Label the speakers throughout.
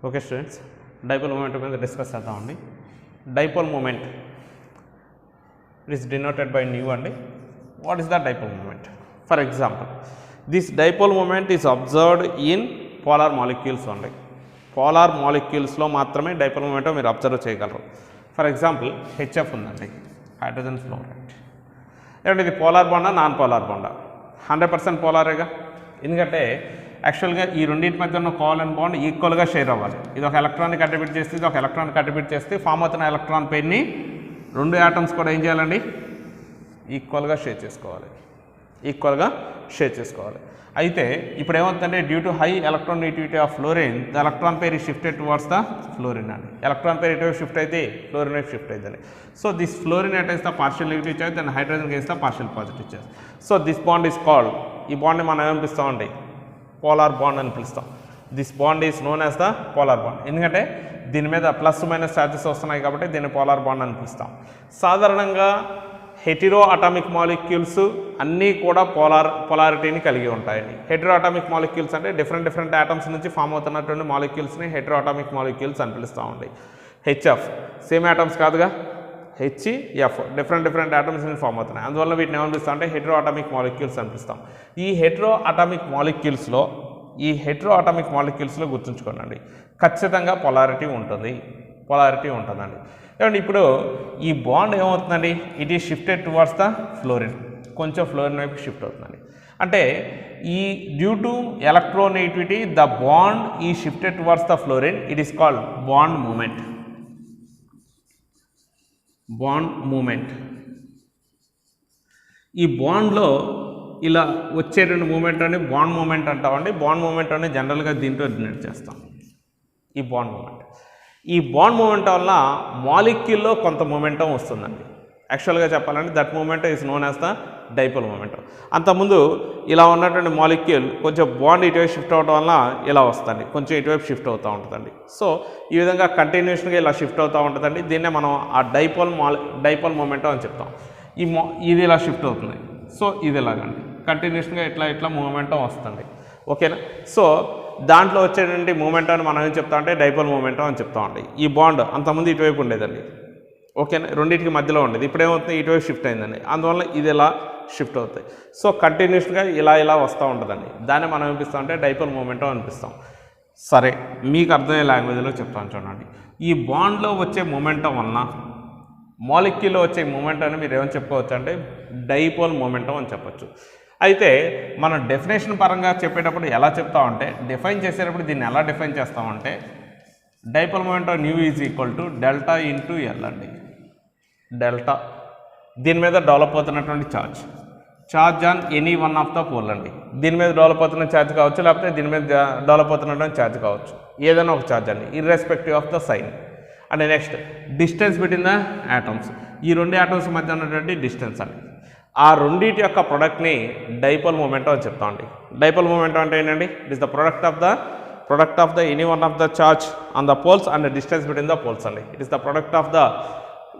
Speaker 1: Okay students, dipole moment మీద discuss చేద్దామండి. Dipole moment is denoted by mu అండి. What is the dipole moment? For example, this dipole moment is observed in polar molecules only. Polar మాలిక్యూల్స్లో మాత్రమే dipole moment మీరు observe చేయగలరు. For example HF ఉందండి, hydrogen fluoride. ఏమంటే ఇది polar బాండా non polar బాండా? 100% పోలారేగా. ఎందుకంటే యాక్చువల్గా ఈ రెండింటి మధ్య ఉన్న కోవాలెంట్ బాండ్ ఈక్వల్గా షేర్ అవ్వాలి. ఇది ఒక ఎలక్ట్రాన్ని కంట్రిబ్యూట్ చేస్తే, ఇది ఒక ఎలక్ట్రాన్ కంట్రిబ్యూట్ చేస్తే ఫామ్ అవుతున్న ఎలక్ట్రాన్ పెయిన్ని రెండు యాటమ్స్ కూడా ఏం చేయాలండి? ఈక్వల్గా షేర్ చేసుకోవాలి. అయితే ఇప్పుడు ఏమవుతుందంటే, due to high electron negativity of fluorine, the electron pair ఈ షిఫ్టెడ్ టువర్డ్స్ ద ఫ్లోరిన్ అండి. ఎలక్ట్రాన్ పేర్ ఎటువైపు షిఫ్ట్ అయితే ఫ్లోరిన్ వైపు షిఫ్ట్ అవుతుంది. So this fluorine at is the partial negative charge and hydrogen is the partial positive charge. So this bond is called, ఈ బాండ్ని మనం ఏమని పిలుస్తామండి? పోలార్ బాండ్ అని పిలుస్తాం. This bond is known as the polar bond. ఎందుకంటే దీని మీద plus minus charges వస్తున్నాయి కాబట్టి దీన్ని పోలార్ బాండ్ అని పిలుస్తాం. సాధారణంగా హెటిరో అటామిక్ మాలిక్యూల్స్ అన్నీ కూడా పొలారిటీని కలిగి ఉంటాయండి. హెటిరో అటామిక్ మాలిక్యూల్స్ అంటే డిఫరెంట్ ఆటమ్స్ నుంచి ఫామ్ అవుతున్నటువంటి మాలిక్యూల్స్ని హెటిరో అటామిక్ మాలిక్యూల్స్ అని పిలుస్తామండి. హెచ్ఎఫ్ సేమ్ ఆటమ్స్ కాదుగా, హెచ్ఎఫ్ డిఫరెంట్ ఆటమ్స్ నుంచి ఫామ్ అవుతున్నాయి. అందువల్ల వీటిని ఏమని పిలుస్తాం అంటే హెటిరో అటామిక్ మాలిక్యూల్స్ అని పిలుస్తాం. ఈ హెటిరో అటామిక్ మాలిక్యూల్స్లో గుర్తుంచుకోనండి, ఖచ్చితంగా పొలారిటీ ఉంటుందండి. ఏమంటే ఇప్పుడు ఈ బాండ్ ఏమవుతుందండి? It is shifted towards the fluorine, కొంచెం ఫ్లోరిన్ వైపు షిఫ్ట్ అవుతుందండి. అంటే ఈ due to electronegativity the bond is shifted towards the fluorine, it is called bond moment. ఈ బాండ్లో ఇలా వచ్చేటువంటి మూమెంట్ అని బాండ్ మూమెంట్ అంటామండి. బాండ్ మూమెంట్ అని జనరల్గా దీంట్లో డినోట్ చేస్తాం. ఈ బాండ్ మూమెంట్ వల్ల మాలిక్యూల్లో కొంత మూమెంటం వస్తుందండి. యాక్చువల్గా చెప్పాలంటే that moment is known as the dipole moment. అంతకుముందు ఇలా ఉన్నటువంటి మాలిక్యూల్ కొంచెం బాండ్ ఇటువైపు షిఫ్ట్ అవ్వడం వల్ల ఇలా వస్తుంది, కొంచెం ఇటువైపు షిఫ్ట్ అవుతూ ఉంటుందండి. సో ఈ విధంగా కంటిన్యూషన్గా ఇలా షిఫ్ట్ అవుతూ ఉంటుందండి. దీన్నే మనం ఆ డైపోల్ మూమెంట్ అని చెప్తాం. ఇది ఇలా షిఫ్ట్ అవుతుంది. సో ఇది ఇలాగండి కంటిన్యూషన్గా ఇట్లా మూమెంటం వస్తుంది. ఓకేనా? సో దాంట్లో వచ్చేటువంటి మూమెంటం అని మనం ఏం చెప్తామంటే డైపోల్ మూమెంటం అని చెప్తామండి. ఈ బాండ్ అంతకుముందు ఇటువైపు ఉండేదండి. ఓకేనా? రెండింటికి మధ్యలో ఉండేది. ఇప్పుడు ఏమవుతుంది? ఇటువైపు షిఫ్ట్ అయిందండి. అందువల్ల ఇది ఇలా షిఫ్ట్ అవుతాయి. సో కంటిన్యూషన్గా ఇలా వస్తూ ఉంటుందండి. దాన్ని మనం ఏమిపిస్తామంటే డైపోల్ మూమెంటం అనిపిస్తాం. సరే, మీకు అర్థమయ్యే లాంగ్వేజ్లో చెప్తాను చూడండి. ఈ బాండ్లో వచ్చే మూమెంటం వలన మాలిక్యూల్లో వచ్చే మూమెంటాన్ని మీరు ఏమని చెప్పుకోవచ్చు అంటే డైపోల్ మూమెంటం అని చెప్పచ్చు. అయితే మనం డెఫినేషన్ పరంగా చెప్పేటప్పుడు ఎలా చెప్తామంటే, డిఫైన్ చేసేటప్పుడు దీన్ని ఎలా డిఫైన్ చేస్తామంటే dipole momentum new is equal to delta into L అండి. డెల్టా దీని మీద డెవలప్ అవుతున్నటువంటి charge on any one of the pole అండి. దీని మీద డెవలప్ అవుతున్న ఛార్జ్ కావచ్చు, లేకపోతే దీని మీద డెవలప్ అవుతున్నటువంటి ఛార్జ్ కావచ్చు, ఏదైనా ఒక ఛార్జ్ అండి, irrespective of the sign. And next distance between the atoms, ఈ రెండు యాటమ్స్ మధ్య ఉన్నటువంటి డిస్టెన్స్ అండి. ఆ రెండింటి యొక్క ప్రొడక్ట్ని డైపోల్ మూమెంటం అని చెప్తామండి. డైపోల్ మూమెంటం అంటే ఏంటండి? It is the product of the any one of the charge on the poles and distance between the poles అండి. It is the product of the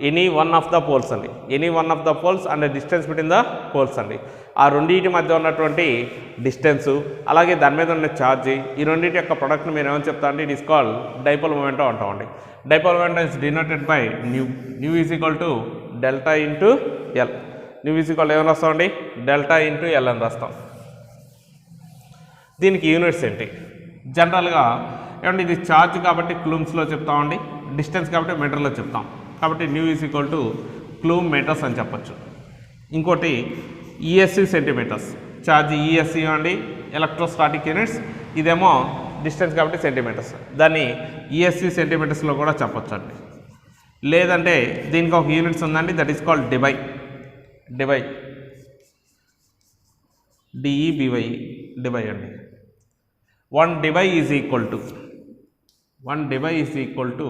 Speaker 1: any one of the poles అండి. Any one of the poles and distance between the poles అండి. ఆ రెండింటి మధ్య ఉన్నటువంటి distance అలాగే దాని మీద ఉన్న ఛార్జ్, ఈ రెండింటి యొక్క ప్రొడక్ట్ని మీరు ఏమని చెప్తా అంటే it is called dipole momentum అంటామండి. Dipole momentum is denoted by nu is equal to delta into L. Nu is equal ఏమని రాస్తామండి? డెల్టా ఇంటూ ఎల్ అని రాస్తాం. దీనికి యూనిట్స్ ఏంటి? జనరల్గా ఏమంటే ఇది ఛార్జ్ కాబట్టి క్లూమ్స్లో చెప్తామండి, డిస్టెన్స్ కాబట్టి మీటర్లో చెప్తాం. కాబట్టి nu is equal to coulomb metres అని చెప్పచ్చు. ఇంకోటి ఈఎస్సి సెంటీమీటర్స్, ఛార్జ్ ఈఎస్సి అండి, ఎలక్ట్రోస్టాటిక్ యూనిట్స్. ఇదేమో డిస్టెన్స్ కాబట్టి సెంటీమీటర్స్, దాన్ని ఈఎస్సి సెంటీమీటర్స్లో కూడా చెప్పచ్చు అండి. లేదంటే దీనికి ఒక యూనిట్స్ ఉందండి, that is called debye. D E B Y అండి. 1 debye is equal to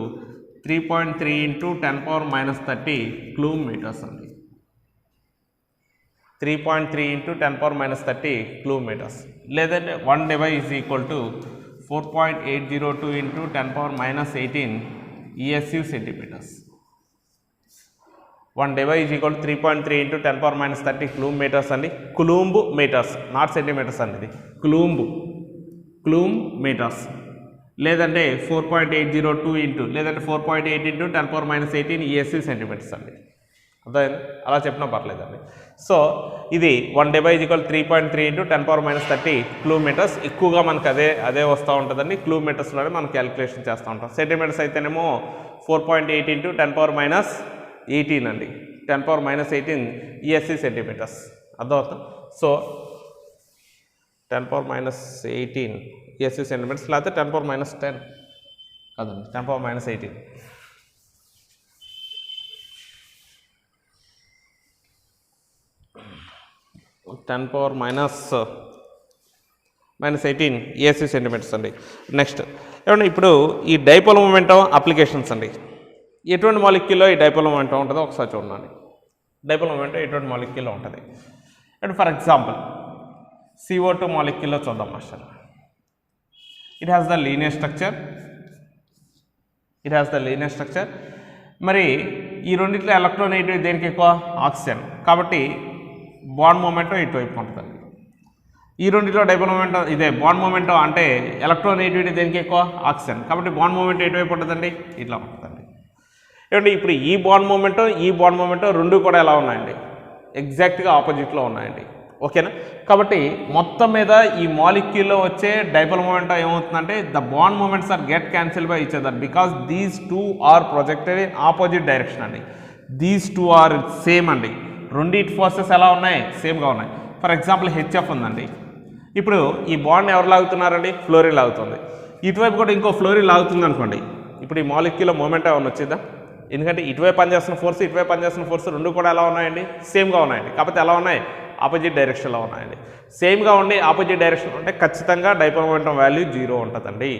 Speaker 1: 3.3 into 10⁻³ coulomb metres అండి. 3.3 ఇంటూ 10⁻³ క్లూమ్ మీటర్స్. లేదంటే 1 debye is equal to 4.802 into 10⁻18 ESU centimetres. 1 debye is equal to 3.3 into 10⁻³ coulomb metres అండి. కులూంబ్ మీటర్స్, నాట్ సెంటీమీటర్స్ అండి. ఇది క్లూమ్ metres. లేదంటే 4.802 into లేదంటే 4.8 into 10⁻18 ESC centimetres అండి. అర్థమైంది? అలా చెప్పినా పర్లేదండి. సో ఇది 1 Debye is equal 3.3 into 10⁻30 kilometres. ఎక్కువగా మనకు అదే వస్తూ ఉంటుందండి. కిలోమీటర్స్లోనే మనం క్యాలిక్యులేషన్ చేస్తూ ఉంటాం. సెంటీమీటర్స్ అయితేనేమో 4.8 ఇంటూ 10⁻18 అండి. 10⁻18 ESC సెంటీమీటర్స్. అర్థమవుతుంది? సో 10⁻18 ESC సెంటీమీటర్స్ లేకపోతే 10⁻10 కాదండి, 10⁻18. -18 ESC సెంటీమీటర్స్ అండి. నెక్స్ట్ ఏమంటే ఇప్పుడు ఈ డైపోల్ మొమెంటం అప్లికేషన్స్ అండి. ఎటువంటి మాలిక్యూల్లో ఈ డైపోల్ మొమెంటం ఉంటుందో ఒకసారి చూడండి. డైపోల్ మొమెంటం ఎటువంటి మాలిక్యూల్లో ఉంటుంది అంటే ఫర్ ఎగ్జాంపుల్ CO2 మాలిక్యూల్లో చూద్దాం master. It has the linear structure. మరి ఈ రెండిట్లో ఎలక్ట్రోనెగటివ్ దేనికి ఎక్కువ? ఆక్సిజన్. కాబట్టి బాండ్ మొమెంటం ఇటువైపు ఉంటుందండి. ఈ రెండిట్లో డైపోల్ మొమెంటం ఇదే. బాండ్ మొమెంటం అంటే ఎలక్ట్రోనెగటివిటీ దేనికి ఎక్కువ? ఆక్సిజన్. కాబట్టి బాండ్ మొమెంటం ఎటువైపు ఉంటుందండి? ఇట్లా ఉంటుందండి. ఏమంటే ఇప్పుడు ఈ బాండ్ మొమెంటం రెండు కూడా ఎలా ఉన్నాయండి? ఎగ్జాక్ట్గా ఆపోజిట్లో ఉన్నాయండి. ఓకేనా? కాబట్టి మొత్తం మీద ఈ మాలిక్యూల్లో వచ్చే డైపోల్ మొమెంటం ఏమవుతుందంటే the bond moments are get cancel by each other because these two are projected in opposite direction అండి. దీస్ టూ ఆర్ సేమ్ అండి. రెండిటి ఫోర్సెస్ ఎలా ఉన్నాయి? సేమ్గా ఉన్నాయి. ఫర్ ఎగ్జాంపుల్ HF ఉందండి. ఇప్పుడు ఈ బాండ్ ఎవరు లాగుతున్నారండి? ఫ్లోరిన్ లాగుతుంది. ఇటువైపు కూడా ఇంకో ఫ్లోరిన్ లాగుతుంది అనుకోండి. ఇప్పుడు ఈ మాలిక్యూల్లో మొమెంటం ఏమైనా వచ్చిందా? ఎందుకంటే ఇటువైపు పనిచేస్తున్న ఫోర్స్ ఇటువైపు పనిచేస్తున్న ఫోర్స్ రెండు కూడా ఎలా ఉన్నాయండి? సేమ్గా ఉన్నాయండి. కాకపోతే ఎలా ఉన్నాయి? ఆపోజిట్ డైరెక్షన్లో ఉన్నాయండి. సేమ్గా ఉండి ఆపోజిట్ డైరెక్షన్ అంటే ఖచ్చితంగా డైపోల్ మొమెంటం వాల్యూ 0 ఉంటుందండి.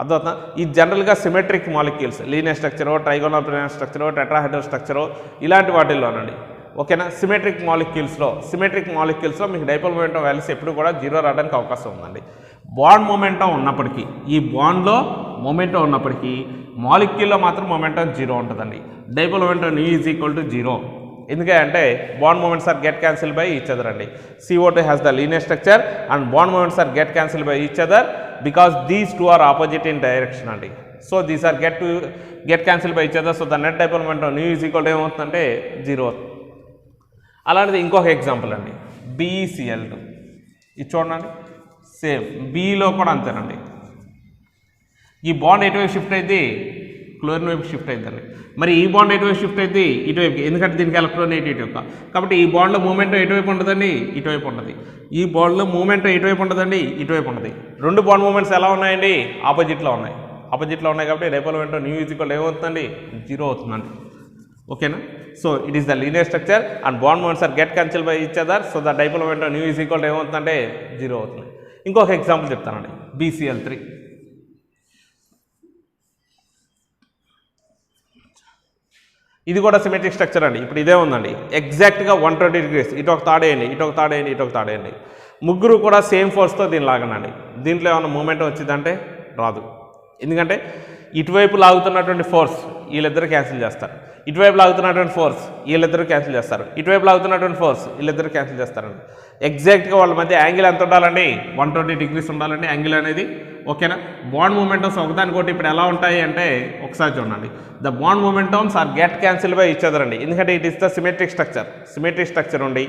Speaker 1: అర్థమవుతుందా? ఈ జనరల్గా సిమెట్రిక్ మాలిక్యూల్స్ లీనియర్ స్ట్రక్చరో ట్రైగోనల్ ప్లానర్ స్ట్రక్చరో టెట్రాహెడ్రల్ స్ట్రక్చరో ఇలాంటి వాటిల్లోనండి. ఓకేనా? సిమెట్రిక్ మాలిక్యూల్స్లో మీకు డైపోల్ మొమెంటం వాల్యూస్ ఎప్పుడు కూడా 0 రావడానికి అవకాశం ఉందండి. బాండ్ మొమెంటం ఉన్నప్పటికీ ఈ బాండ్లో మొమెంటం ఉన్నప్పటికీ మాలిక్యూల్లో మాత్రం మొమెంటం 0 ఉంటుందండి. Dipole momentum new is equal to 0. ఎందుకంటే bond moments are get cancel by each other అండి. CO2 has the linear structure and bond moments are get cancel by each other because these two are opposite in direction అండి. So these are get cancel by each other. So the net dipole momentum new is equal to ఏమవుతుందంటే 0. అలాంటిది ఇంకొక example అండి, BeCl2. ఇది చూడండి, same బీలో కూడా అంతేనండి. ఈ బాండ్ ఎటువైపు షిఫ్ట్ అయితే క్లోరిన్ వైపు షిఫ్ట్ అవుతుందండి. మరి ఈ బాండ్ ఎటువైపు షిఫ్ట్ అయితే ఇటువైపు, ఎందుకంటే దీనికి ఎలక్ట్రోనెగటివ్ కాబట్టి ఈ బాండ్లో మూమెంట్ ఎటువైపు ఉంటుందండి? ఇటువైపు ఉంటుంది. ఈ బాండ్లో మూమెంట్ ఎటువైపు ఉంటుందండి? ఇటువైపు ఉంటుంది. రెండు బాండ్ మూమెంట్స్ ఎలా ఉన్నాయండి? ఆపోజిట్లో ఉన్నాయి కాబట్టి dipole momentum new is equal ఏమవుతుందండి? 0 అవుతుందండి. ఓకేనా? So it is the linear structure and bond moments are get cancel by each other. So the dipole momentum new is equal ఏమవుతుందంటే 0 అవుతుంది. ఇంకొక ఎగ్జాంపుల్ చెప్తానండి, BCl3. ఇది కూడా సిమెట్రిక్ స్ట్రక్చర్ అండి. ఇప్పుడు ఇదే ఉందండి, ఎగ్జాక్ట్గా 120 degrees. ఇటు ఒక తాడేయండి. ముగ్గురు కూడా సేమ్ ఫోర్స్తో దీన్ని లాగనండి. దీంట్లో ఏమైనా మూమెంట్ వచ్చిందంటే రాదు. ఎందుకంటే ఇటువైపు లాగుతున్నటువంటి ఫోర్స్ వీళ్ళిద్దరు క్యాన్సిల్ చేస్తారు, ఇటువైపు లాగుతున్నటువంటి ఫోర్స్ వీళ్ళిద్దరు క్యాన్సిల్ చేస్తారు, ఇటువైపు లాగుతున్నటువంటి ఫోర్స్ వీళ్ళిద్దరు క్యాన్సిల్ చేస్తారండి. ఎగ్జాక్ట్గా వాళ్ళ మధ్య యాంగిల్ ఎంత ఉండాలండి? 120 degrees ఉండాలండి యాంగిల్ అనేది. ఓకేనా? బాండ్ మొమెంటమ్స్ ఒకదానికోటి ఇప్పుడు ఎలా ఉంటాయి అంటే ఒకసారి చూడండి. The bond momentums are get cancel by each other అండి. ఎందుకంటే it is the symmetric structure ఉండి,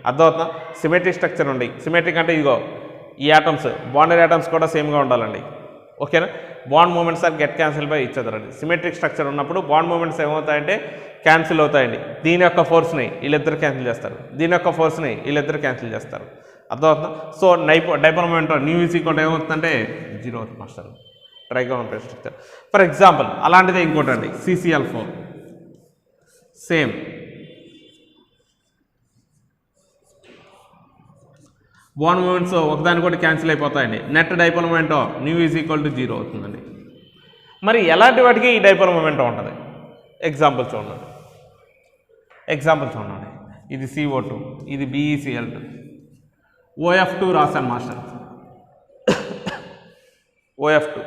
Speaker 1: అర్థమవుతుందా? సిమెట్రిక్ అంటే ఇదిగో ఈ యాటమ్స్, బాండెడ్ యాటమ్స్ కూడా సేమ్గా ఉండాలండి. ఓకేనా? Bond moments are get cancel by each other అండి. సిమెట్రిక్ స్ట్రక్చర్ ఉన్నప్పుడు బాండ్ మూమెంట్స్ ఏమవుతాయంటే క్యాన్సిల్ అవుతాయండి. దీని యొక్క ఫోర్స్ని వీళ్ళిద్దరు క్యాన్సిల్ చేస్తారు, దీని యొక్క ఫోర్స్ని వీళ్ళిద్దరు క్యాన్సిల్ చేస్తారు. అర్థమవుతుందా? So dipole momentum new is equal ఏమవుతుందంటే 0 అవుతుంది master. Trigonal planar structure for example. అలాంటిదే ఇంకోటి అండి, CCl4. సేమ్ బాండ్ మూమెంట్స్ ఒకదానికోటి క్యాన్సిల్ అయిపోతాయండి. Net dipole momentum new is equal to 0 అవుతుందండి. మరి ఎలాంటి వాటికి ఈ డైపోల్ మొమెంటం ఉంటుంది? ఎగ్జాంపుల్ చూడండి. ఇది CO2, ఇది BeCl2, OF2 రాశాను master. OF2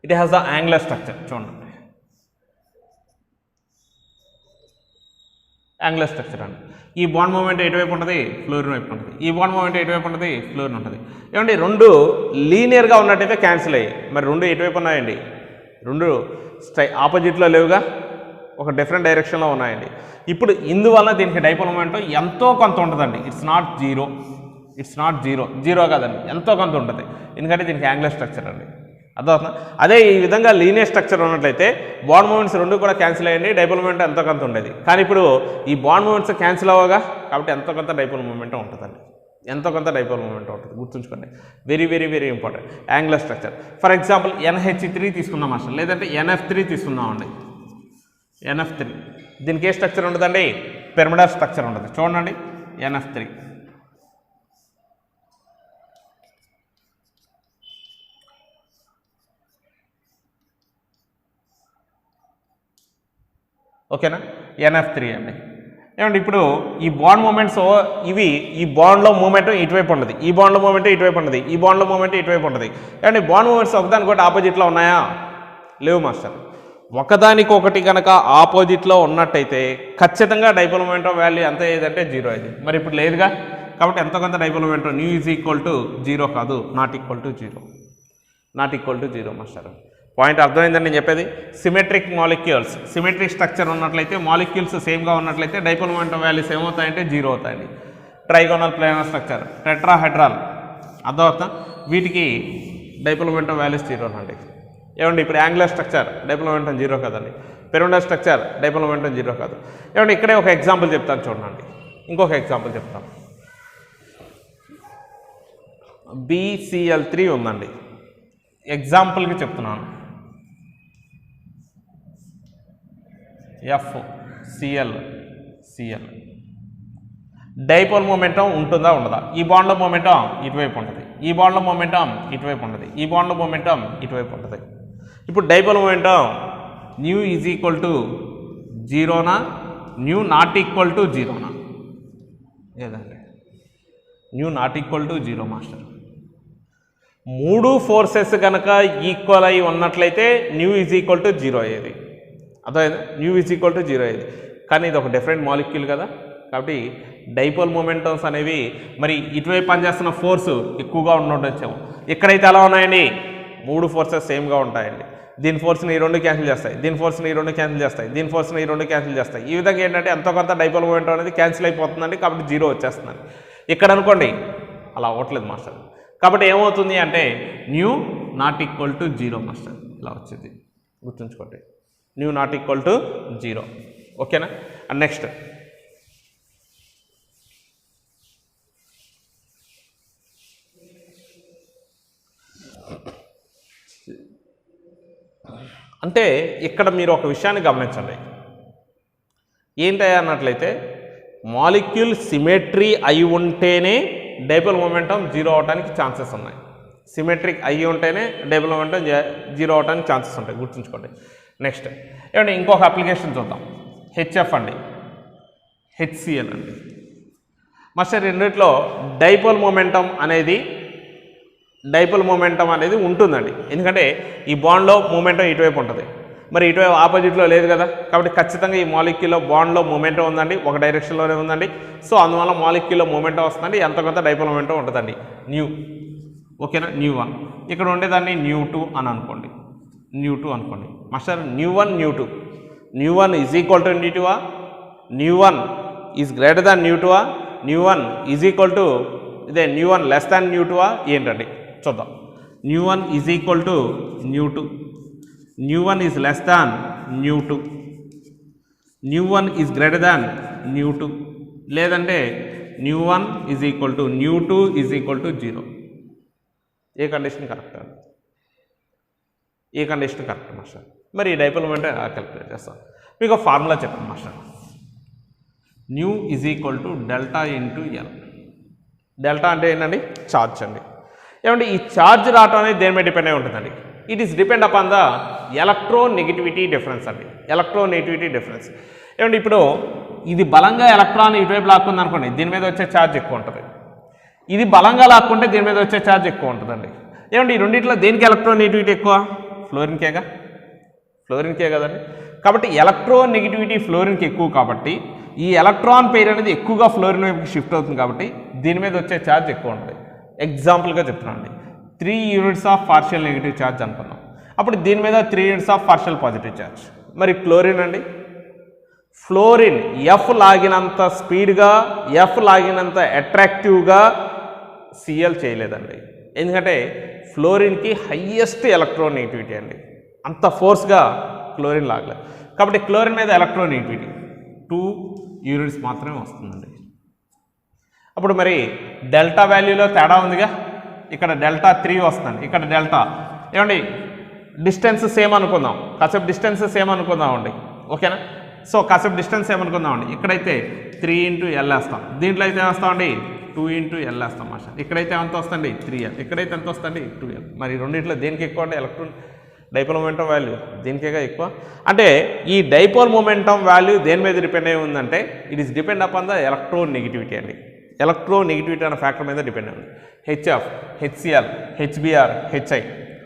Speaker 1: it has the angular structure. చూడండి, యాంగులర్ స్ట్రక్చర్ అండి. ఈ బాండ్ మూమెంట్ ఎటువైపు ఉంటుంది, ఫ్లోరిన్ వైపు ఉంటుంది. ఈ బాండ్ మూమెంట్ ఎటువైపు ఉంటుంది, ఫ్లోరిన్ ఉంటుంది. ఏమండి రెండు లీనియర్గా ఉన్నట్టయితే క్యాన్సిల్ అయ్యాయి. మరి రెండు ఎటువైపు ఉన్నాయండి, రెండు ఆపోజిట్లో లేవుగా, ఒక డిఫరెంట్ డైరెక్షన్లో ఉన్నాయండి. ఇప్పుడు ఇందువల్ల దీనికి డైపోల్ మూమెంట్ ఎంతో కొంత ఉంటుందండి. ఇట్స్ నాట్ జీరో, జీరో కాదండి, ఎంతో కొంత ఉంటుంది. ఎందుకంటే దీనికి యాంగులర్ స్ట్రక్చర్ అండి. అర్థమవుతుందా? అదే ఈ విధంగా లీనియర్ స్ట్రక్చర్ ఉన్నట్లయితే బాండ్ మూమెంట్స్ రెండు కూడా క్యాన్సిల్ అయ్యండి, డైపోల్ మూమెంట్ ఎంతో కొంత ఉండేది. కానీ ఇప్పుడు ఈ బాండ్ మూమెంట్స్ క్యాన్సిల్ అవ్వగా, కాబట్టి ఎంతో కొంత డైపోల్ మూమెంట్ ఉంటుందండి, ఎంతో కొంత డైపోల్ మూమెంట్ ఉంటుంది. గుర్తుంచుకోండి, very very very important. Angular structure for example NH3 తీసుకుందాం అసలు, లేదంటే NF3 తీసుకుందామండి. NF3 దీనికి ఏ స్ట్రక్చర్ ఉంటుందండి, పిరమిడల్ స్ట్రక్చర్ ఉంటుంది. చూడండి NF3. ఓకేనా, NF3 అండి. ఏమండి ఇప్పుడు ఈ బాండ్ మూమెంట్స్ ఇవి, ఈ బాండ్లో మూమెంట్ ఇటువైపు ఉండదు, ఈ బాండ్లో మూమెంట్ ఇటువైపు ఉండదు, ఈ బాండ్లో మూమెంట్ ఇటువైపు ఉంటుంది. ఏమండి బాండ్ మూమెంట్స్ ఒకదానికొకటి ఆపోజిట్లో ఉన్నాయా, లేవు మాస్టర్. ఒకదానికొకటి కనుక ఆపోజిట్లో ఉన్నట్టయితే ఖచ్చితంగా డైపోల్ మూమెంట్ ఆఫ్ వాల్యూ ఎంత ఏదంటే జీరో అయింది. మరి ఇప్పుడు లేదుగా, కాబట్టి ఎంతో కొంత dipole moment nu is equal to zero కాదు, not equal to zero master. Point అర్థమైందని నేను చెప్పేది. సిమెట్రిక్ మాలిక్యూల్స్, సిమెట్రిక్ స్ట్రక్చర్ ఉన్నట్లయితే, మాలిక్యూల్స్ సేమ్గా ఉన్నట్లయితే డైపోల్ మూమెంట్ ఆఫ్ వాల్యూస్ ఏమవుతాయంటే జీరో అవుతాయండి. ట్రైగోనల్ ప్లానర్ స్ట్రక్చర్, టెట్రాహెడ్రల్, అర్థమవుతా, వీటికి dipole moment of values zero అండి. ఏమండి ఇప్పుడు angular structure dipole moment zero కదండి, pyramidal structure dipole moment zero కాదు. ఏమండి ఇక్కడే ఒక ఎగ్జాంపుల్ చెప్తాను చూడండి, ఇంకొక ఎగ్జాంపుల్ చెప్తాను. BCl3 ఉందండి, ఎగ్జాంపుల్కి చెప్తున్నాను. FCl డైపోల్ మూమెంటం ఉంటుందా ఉండదా, ఈ బాండ్లో మూమెంటం ఇటువైపు ఉంటుంది, ఈ బాండ్లో మూమెంటం ఇటువైపు ఉంటుంది, ఈ బాండ్లో మూమెంటం ఇటువైపు ఉంటుంది. ఇప్పుడు dipole momentum new is equal to జీరోనా, న్యూ నాట్ ఈక్వల్ టు జీరోనా, ఏదండి nu not equal to zero master. మూడు ఫోర్సెస్ కనుక ఈక్వల్ అయి ఉన్నట్లయితే nu is equal to zero అయ్యేది, అర్థమైంది, nu is equal to zero అయ్యేది. కానీ ఇది ఒక డిఫరెంట్ మాలిక్యూల్ కదా, కాబట్టి డైపోల్ మూమెంటమ్స్ అనేవి మరి ఇటువైపు పనిచేస్తున్న ఫోర్స్ ఎక్కువగా ఉండొచ్చేమో. ఇక్కడైతే ఎలా ఉన్నాయండి, మూడు ఫోర్సెస్ సేమ్గా ఉంటాయండి. దీని ఫోర్స్ని ఈ రెండు క్యాన్సిల్ చేస్తాయి, దీని ఫోర్స్ని ఈ రెండు క్యాన్సిల్ చేస్తాయి, దీని ఫోర్స్ని ఈ రెండు క్యాన్సిల్ చేస్తాయి. ఈ విధంగా ఏంటంటే ఎంతో కొంత డైపోల్ మూమెంట్ అనేది క్యాన్సిల్ అయిపోతుందండి, కాబట్టి జీరో వచ్చేస్తుందండి. ఇక్కడ అనుకోండి అలా అవ్వట్లేదు మాస్టర్, కాబట్టి ఏమవుతుంది అంటే new not equal to zero master, ఇలా వచ్చింది గుర్తుంచుకోండి, new not equal to zero. ఓకేనా. అండ్ నెక్స్ట్ అంటే ఇక్కడ మీరు ఒక విషయాన్ని గమనించండి, ఏంటి అన్నట్లయితే మాలిక్యూల్ సిమెట్రీ అయి ఉంటేనే డైపోల్ మొమెంటం జీరో అవడానికి ఛాన్సెస్ ఉన్నాయి. సిమెట్రిక్ అయి ఉంటేనే డైపోల్ మొమెంటం జీరో అవడానికి ఛాన్సెస్ ఉంటాయి, గుర్తుంచుకోండి. నెక్స్ట్ ఏమంటే ఇంకొక అప్లికేషన్ చూద్దాం. HF అండి, HCl అండి. మాస్టర్ రెండిట్లో డైపోల్ మొమెంటం అనేది ఉంటుందండి, ఎందుకంటే ఈ బాండ్లో మూమెంటం ఇటువైపు ఉంటుంది, మరి ఇటువైపు ఆపోజిట్లో లేదు కదా, కాబట్టి ఖచ్చితంగా ఈ మాలిక్యూల్లో బాండ్లో మూమెంటం ఉందండి, ఒక డైరెక్షన్లోనే ఉందండి. సో అందువల్ల మాలిక్యూల్లో మూమెంటం వస్తుందండి, ఎంత కొంత డైపోల్ మొమెంటం ఉంటుందండి, న్యూ. ఓకేనా, న్యూ1. ఇక్కడ ఉండేదాన్ని న్యూ2 అని అనుకోండి, న్యూ2 అనుకోండి. Master nu one nu two, nu one is equal to nu two, nu one is greater than nu two, nu one is equal to ఇదే న్యూ1 లెస్ దాన్ న్యూ2 ఏంటండి చూద్దాం. Nu one is equal to nu two, nu one is less than nu two, nu one is greater than nu two, లేదంటే nu one is equal to nu two is equal to 0. ఏ condition correct అండి, ఏ condition correct master. మరి ఈ dipole momentum ఎలా calculate చేస్తాం, మీకు formula చెప్పండి master. New is equal to delta into L. Delta అంటే ఏంటండి, ఛార్జ్ అండి. ఏమంటే ఈ ఛార్జ్ రావటం అనేది దేని మీద డిపెండ్ అయి ఉంటుందండి, it is depend upon the electronegativity difference అండి, ఎలక్ట్రోనెగటివిటీ డిఫరెన్స్. ఏమంటే ఇప్పుడు ఇది బలంగా ఎలక్ట్రాన్ ఇటువైపు లాక్కుంది అనుకోండి, దీని మీద వచ్చే ఛార్జ్ ఎక్కువ ఉంటుంది. ఇది బలంగా లాక్కుంటే దీని మీద వచ్చే ఛార్జ్ ఎక్కువ ఉంటుందండి. ఏమంటే ఈ రెండింటిలో దేనికి ఎలక్ట్రోనెగటివిటీ ఎక్కువ, ఫ్లోరిన్కే కదండి. కాబట్టి ఎలక్ట్రోనెగటివిటీ ఫ్లోరిన్కి ఎక్కువ కాబట్టి ఈ ఎలక్ట్రాన్ పెయిర్ అనేది ఎక్కువగా ఫ్లోరిన్ వైపుకి షిఫ్ట్ అవుతుంది కాబట్టి దీని మీద వచ్చే ఛార్జ్ ఎక్కువ ఉంటుంది. ఎగ్జాంపుల్గా చెప్తున్నాను అండి, 3 units of partial negative charge అనుకున్నాం. అప్పుడు దీని మీద 3 units of partial positive charge. మరి క్లోరిన్ అండి, ఫ్లోరిన్ ఎఫ్ లాగినంత స్పీడ్గా, ఎఫ్ లాగినంత అట్రాక్టివ్గా సిఎల్ చేయలేదండి. ఎందుకంటే ఫ్లోరిన్కి హయ్యెస్ట్ ఎలక్ట్రోనెగటివిటీ అండి, అంత ఫోర్స్గా క్లోరిన్ లాగలేదు. కాబట్టి క్లోరిన్ మీద ఎలక్ట్రోనెగటివిటీ 2 యూనిట్స్ మాత్రమే వస్తుందండి. అప్పుడు మరి డెల్టా వాల్యూలో తేడా ఉందిగా, ఇక్కడ డెల్టా 3 వస్తుంది, ఇక్కడ డెల్టా ఏమండి డిస్టెన్స్ సేమ్ అనుకుందాం, కాసేపు డిస్టెన్స్ సేమ్ అనుకుందామండి. ఓకేనా? సో కాసేపు డిస్టెన్స్ సేమ్ అనుకుందామండి. ఇక్కడైతే 3 × L వేస్తాం, దీంట్లో అయితే ఏమేస్తామండి 2 × L వేస్తాం మాషా. ఇక్కడైతే ఎంత వస్తుంది 3L, ఇక్కడైతే ఎంత వస్తుంది 2L. మరి రెండింటిలో దేనికి ఎక్కువ అంటే ఎలక్ట్రాన్ డైపోల్ మొమెంటం వాల్యూ దీనికేగా ఎక్కువ. అంటే ఈ డైపోల్ మొమెంటం వాల్యూ దేని మీద డిపెండ్ అయి ఉందంటే it is depend upon the electronegativity అండి. ఎలక్ట్రోనెగటివిటీ అనే ఫ్యాక్టర్ మీద డిపెండ్ అయి ఉంది. హెచ్ఎఫ్, హెచ్సిఎల్, హెచ్బిఆర్, హెచ్ఐ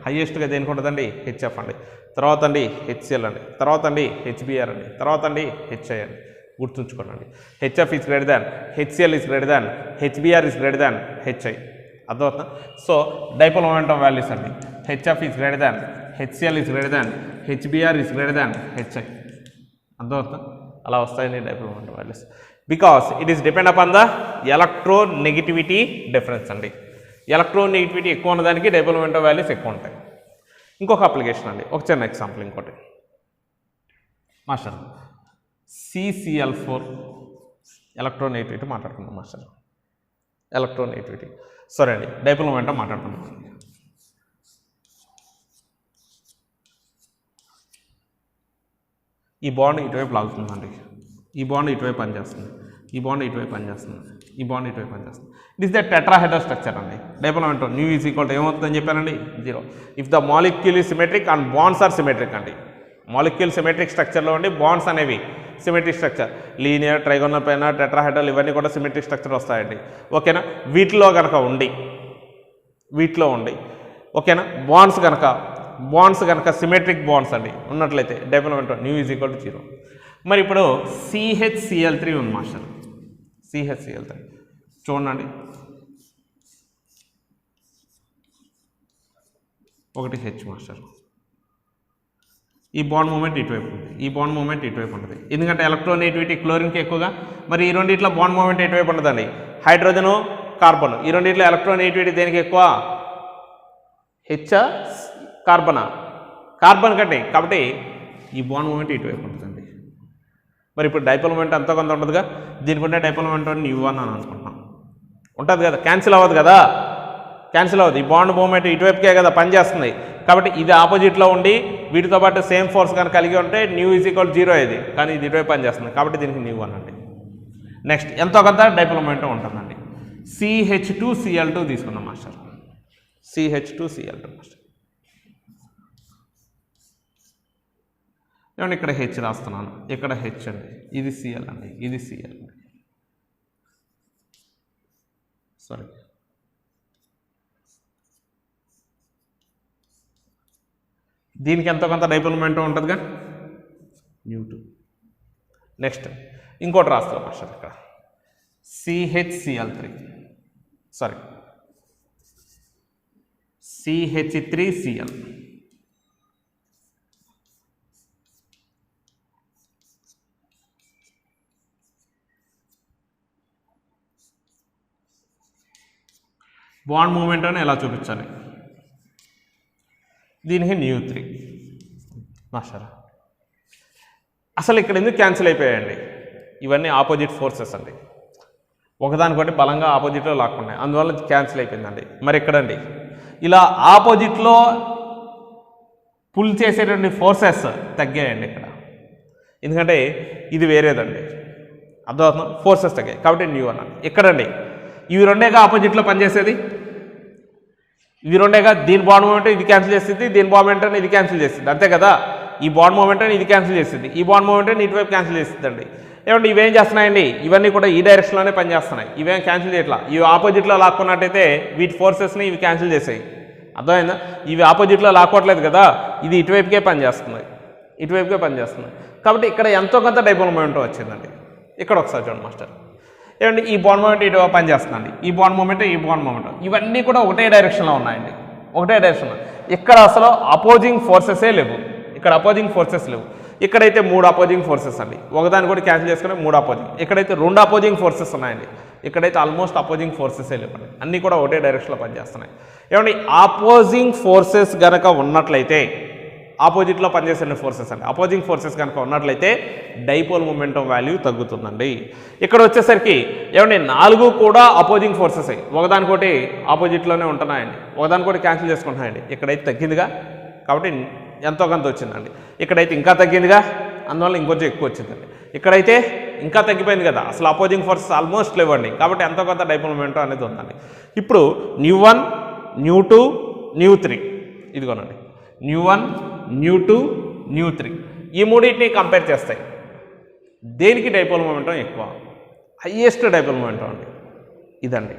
Speaker 1: హైయెస్ట్గా దేనికి ఉంటుందండి హెచ్ఎఫ్ అండి, తర్వాత అండి హెచ్సిఎల్ అండి, తర్వాత అండి హెచ్బిఆర్ అండి, తర్వాత అండి హెచ్ఐ అండి. గుర్తుంచుకోండి, HF is greater than, HCl is greater than, HBr is greater than HI. అర్థమవుతుందా? సో డైపోల్ మొమెంటం వాల్యూస్ అండి, HF is greater than, HCl is greater than, HBr is greater than HI. అర్థమవుతుందా? అలా వస్తాయండి dipole momentum values, because it is depend upon the electronegativity difference అండి. Electronegativity ఎక్కువ ఉన్నదానికి dipole momentum values ఎక్కువ ఉంటాయి. ఇంకొక అప్లికేషన్ అండి, ఒక చిన్న ఎగ్జాంపుల్ ఇంకోటి మాస్టర్, CCl4 ఎలక్ట్రోనెగటివిటీ మాట్లాడుకుందాం మాస్టర్. ఎలక్ట్రోనెగటివిటీ సరే అండి, డైపోల్ మొమెంటం మాట్లాడుకుందాం. ఈ బాండ్ ఇటువైపు లాగుతుందండి, ఈ బాండ్ ఇటువైపు పనిచేస్తుంది, ఈ బాండ్ ఇటువైపు పనిచేస్తుంది, ఈ బాండ్ ఇటువైపు పనిచేస్తుంది. It is the tetrahedral structure అండి. Dipole momentum new is equal to ఏమవుతుందని చెప్పానండి 0 if the molecule is symmetric and bonds are symmetric అండి. మాలిక్యూల్ సిమెట్రిక్ స్ట్రక్చర్లో ఉండి బాండ్స్ అనేవి సిమెట్రిక్ స్ట్రక్చర్, లీనియర్, ట్రైగోనల్ పైన, టెట్రాహెడ్రల్ ఇవన్నీ కూడా సిమెట్రిక్ స్ట్రక్చర్ వస్తాయండి. ఓకేనా? వీటిలో కనుక ఉండి ఓకేనా బాండ్స్ కనుక సిమెట్రిక్ బాండ్స్ అండి ఉన్నట్లయితే dipole momentum new is equal to 0. మరి ఇప్పుడు CHCl3 ఉంది మాస్టర్, CHCl3 చూడండి, ఒకటి హెచ్ మాస్టర్. ఈ బాండ్ మూమెంట్ ఇటువైపు ఉంది, ఈ బాండ్ మూమెంట్ ఇటువైపు ఉంటుంది, ఎందుకంటే ఎలక్ట్రోనెగటివిటీ క్లోరిన్కి ఎక్కువగా. మరి ఈ రెండిట్లో బాండ్ మూమెంట్ ఎటువైపు ఉంటుందండి, హైడ్రోజను కార్బన్. ఈ రెండిట్లో ఎలక్ట్రోనెగటివిటీ దేనికి ఎక్కువ, హెచ్ కార్బన్ కంటే, కాబట్టి ఈ బాండ్ మూమెంట్ ఇటువైపు ఉంటుందండి. మరి ఇప్పుడు డైపోల్ మొమెంటం అంతా కొంత ఉంటుందిగా, దీనికంటే డైపోల్ మొమెంటం U1 అని అనుకుంటున్నాం, ఉంటుంది కదా, క్యాన్సిల్ అవ్వదు కదా, క్యాన్సిల్ అవ్వదు. ఈ బాండ్ మూమెంట్ ఇటువైపుకే కదా పనిచేస్తుంది, కాబట్టి ఇది ఆపోజిట్లో ఉండి వీటితో పాటు సేమ్ ఫోర్స్ కనుక కలిగి ఉంటే న్యూ ఈజ్ ఈక్వల్ 0 ఇది, కానీ ఇది ఇటువైపు పనిచేస్తుంది కాబట్టి దీనికి U1 అండి. నెక్స్ట్ ఎంతో కొంత డైపోల్ మొమెంటం ఉంటుందండి. CH2Cl2 తీసుకున్నాం మాస్టర్, CH2Cl2 మాస్టర్. ఏమంటే ఇక్కడ హెచ్ రాస్తున్నాను, ఇక్కడ హెచ్ అండి, ఇది Cl అండి, ఇది Cl అండి, సారీ దీనికి ఎంతో కొంత డైపోల్ మొమెంటం ఉంటుందిగా U2. నెక్స్ట్ ఇంకోటి రాస్తాం మాస్టర్, ఇక్కడ CHCl3 sorry CH3Cl. Bond moment అని ఎలా చూపించాలి, దీనికి U3 మాస్టర్. అసలు ఇక్కడ ఎందుకు క్యాన్సిల్ అయిపోయాయండి, ఇవన్నీ ఆపోజిట్ ఫోర్సెస్ అండి, ఒకదానికొకటి బలంగా ఆపోజిట్లో లాక్కున్నాయి, అందువల్ల క్యాన్సిల్ అయిపోయిందండి. మరి ఎక్కడండి ఇలా ఆపోజిట్లో పుల్ చేసేటువంటి ఫోర్సెస్ తగ్గాయండి ఇక్కడ, ఎందుకంటే ఇది వేరేదండి, అర్థమవుతుంది, ఫోర్సెస్ తగ్గాయి కాబట్టి న్యూ అన్నాను. ఎక్కడండి ఇవి రెండేగా ఆపోజిట్లో పనిచేసేది, ఇవి రెండేగా, దీని బాండ్ మూమెంట్ ఇది క్యాన్సిల్ చేస్తుంది, దీని బాండ్ మూమెంట్ ఇది క్యాన్సిల్ చేస్తుంది, అంతే కదా. ఈ బాండ్ మూమెంట్ ఇది క్యాన్సిల్ చేస్తుంది, ఈ బాండ్ మూమెంట్ ఇటువైపు క్యాన్సిల్ చేస్తుందండి. ఏమంటే ఇవేం చేస్తున్నాయండి, ఇవన్నీ కూడా ఈ డైరెక్షన్లోనే పనిచేస్తున్నాయి, ఇవేం క్యాన్సిల్ చేయట్లా. ఇవి ఆపోజిట్లో లాక్కున్నట్టయితే వీటి ఫోర్సెస్ని ఇవి క్యాన్సిల్ చేసాయి, అర్థమైందా. ఇవి ఆపోజిట్లో లాక్కోవట్లేదు కదా, ఇది ఇటువైపుకే పనిచేస్తుంది, ఇటువైపుకే పనిచేస్తుంది. కాబట్టి ఇక్కడ ఎంతో కొంత డైపోల్ మొమెంటం వచ్చిందండి, ఇక్కడ ఒకసారి చూడండి మాస్టర్. ఏమండి ఈ బాండ్ మూమెంట్ ఇటు పనిచేస్తుందండి, ఈ బాండ్ మూమెంట్ ఇవన్నీ కూడా ఒకటే డైరెక్షన్లో ఉన్నాయండి, ఒకటే డైరెక్షన్లో. ఇక్కడ అసలు అపోజింగ్ ఫోర్సెసే లేవు, ఇక్కడ అపోజింగ్ ఫోర్సెస్ లేవు. ఇక్కడైతే 3 అపోజింగ్ ఫోర్సెస్ అండి, ఒకదాన్ని కూడా క్యాన్సిల్ చేసుకుని 3 అపోజింగ్. ఇక్కడైతే 2 అపోజింగ్ ఫోర్సెస్ ఉన్నాయండి, ఇక్కడైతే ఆల్మోస్ట్ అపోజింగ్ ఫోర్సెసే లేవండి, అన్నీ కూడా ఒకటే డైరెక్షన్లో పనిచేస్తున్నాయి. ఏమండి అపోజింగ్ ఫోర్సెస్ కనుక ఉన్నట్లయితే, ఆపోజిట్లో పనిచేసే ఫోర్సెస్ అండి, అపోజింగ్ ఫోర్సెస్ కనుక ఉన్నట్లయితే డైపోల్ మొమెంటం వాల్యూ తగ్గుతుందండి. ఇక్కడ వచ్చేసరికి ఏమండి 4 కూడా అపోజింగ్ ఫోర్సెస్ ఒకదానికోటి ఆపోజిట్లోనే ఉంటున్నాయండి, ఒకదానికోటి క్యాన్సిల్ చేసుకుంటున్నాయండి. ఇక్కడైతే తగ్గిందిగా కాబట్టి ఎంతో కొంత వచ్చిందండి, ఇక్కడైతే ఇంకా తగ్గిందిగా అందువల్ల ఇంకొంచెం ఎక్కువ వచ్చిందండి, ఇక్కడైతే ఇంకా తగ్గిపోయింది కదా, అసలు అపోజింగ్ ఫోర్సెస్ ఆల్మోస్ట్ లేవండి, కాబట్టి ఎంతో కొంత డైపోల్ మొమెంటం అనేది ఉందండి. ఇప్పుడు న్యూ1 న్యూ2 న్యూ3 ఇదిగోనండి, న్యూ1 న్యూ2 న్యూ3 ఈ మూడింటిని కంపేర్ చేస్తాయి. దేనికి డైపోల్ మొమెంటం ఎక్కువ? హైయెస్ట్ డైపోల్ మొమెంటం అండి ఇదండి,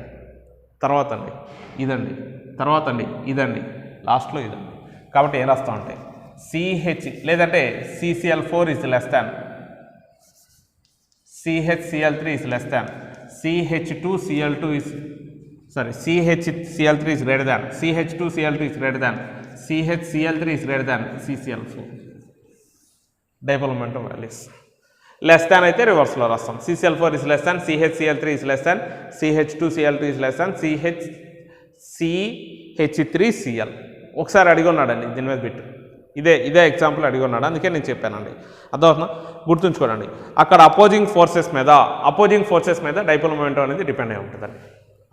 Speaker 1: తర్వాత అండి ఇదండి, తర్వాత అండి ఇదండి, లాస్ట్లో ఇదండి. కాబట్టి ఏం రాస్తామంటే CH లేదంటే CCl4 is less than CHCl3 is less than CH2Cl2 is CHCl3 is greater than CH2Cl2 is greater than CHCl3 is greater than CCl4. Dipole momentum values less than అయితే రివర్స్లో రాస్తాం. CCl4 is less than CHCl3 is less than CH2Cl2 is less than CH3Cl. ఒకసారి అడిగి ఉన్నాడండి దీని మీద bit, ఇదే example అడిగి ఉన్నాడు, అందుకే నేను చెప్పానండి. అర్థమవుతుందా? గుర్తుంచుకోనండి, అక్కడ అపోజింగ్ ఫోర్సెస్ మీద డైపోల్ మొమెంటం అనేది డిపెండ్ అయి ఉంటుందండి,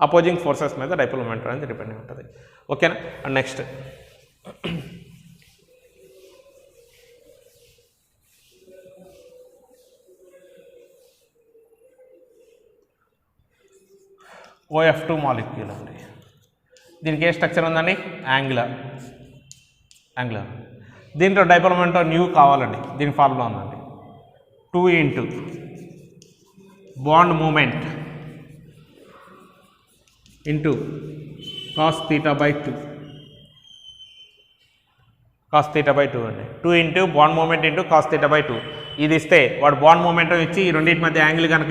Speaker 1: అపోజింగ్ ఫోర్సెస్ మీద డైపోల్ మొమెంటం అనేది డిపెండ్ అయి ఉంటుంది. ఓకేనా? అండ్ నెక్స్ట్ OF2 మాలిక్యూల్ అండి. దీనికి ఏ స్ట్రక్చర్ ఉందండి? యాంగులర్. దీంట్లో డైపోల్ మొమెంటం న్యూ కావాలండి, దీని ఫార్ములా ఉందండి 2 into bond moment into cos θ/2 అండి. 2 into bond moment into cos θ/2 ఇది ఇస్తే వాడు బాండ్ మూమెంటం ఇచ్చి ఈ రెండింటి మధ్య యాంగిల్ కనుక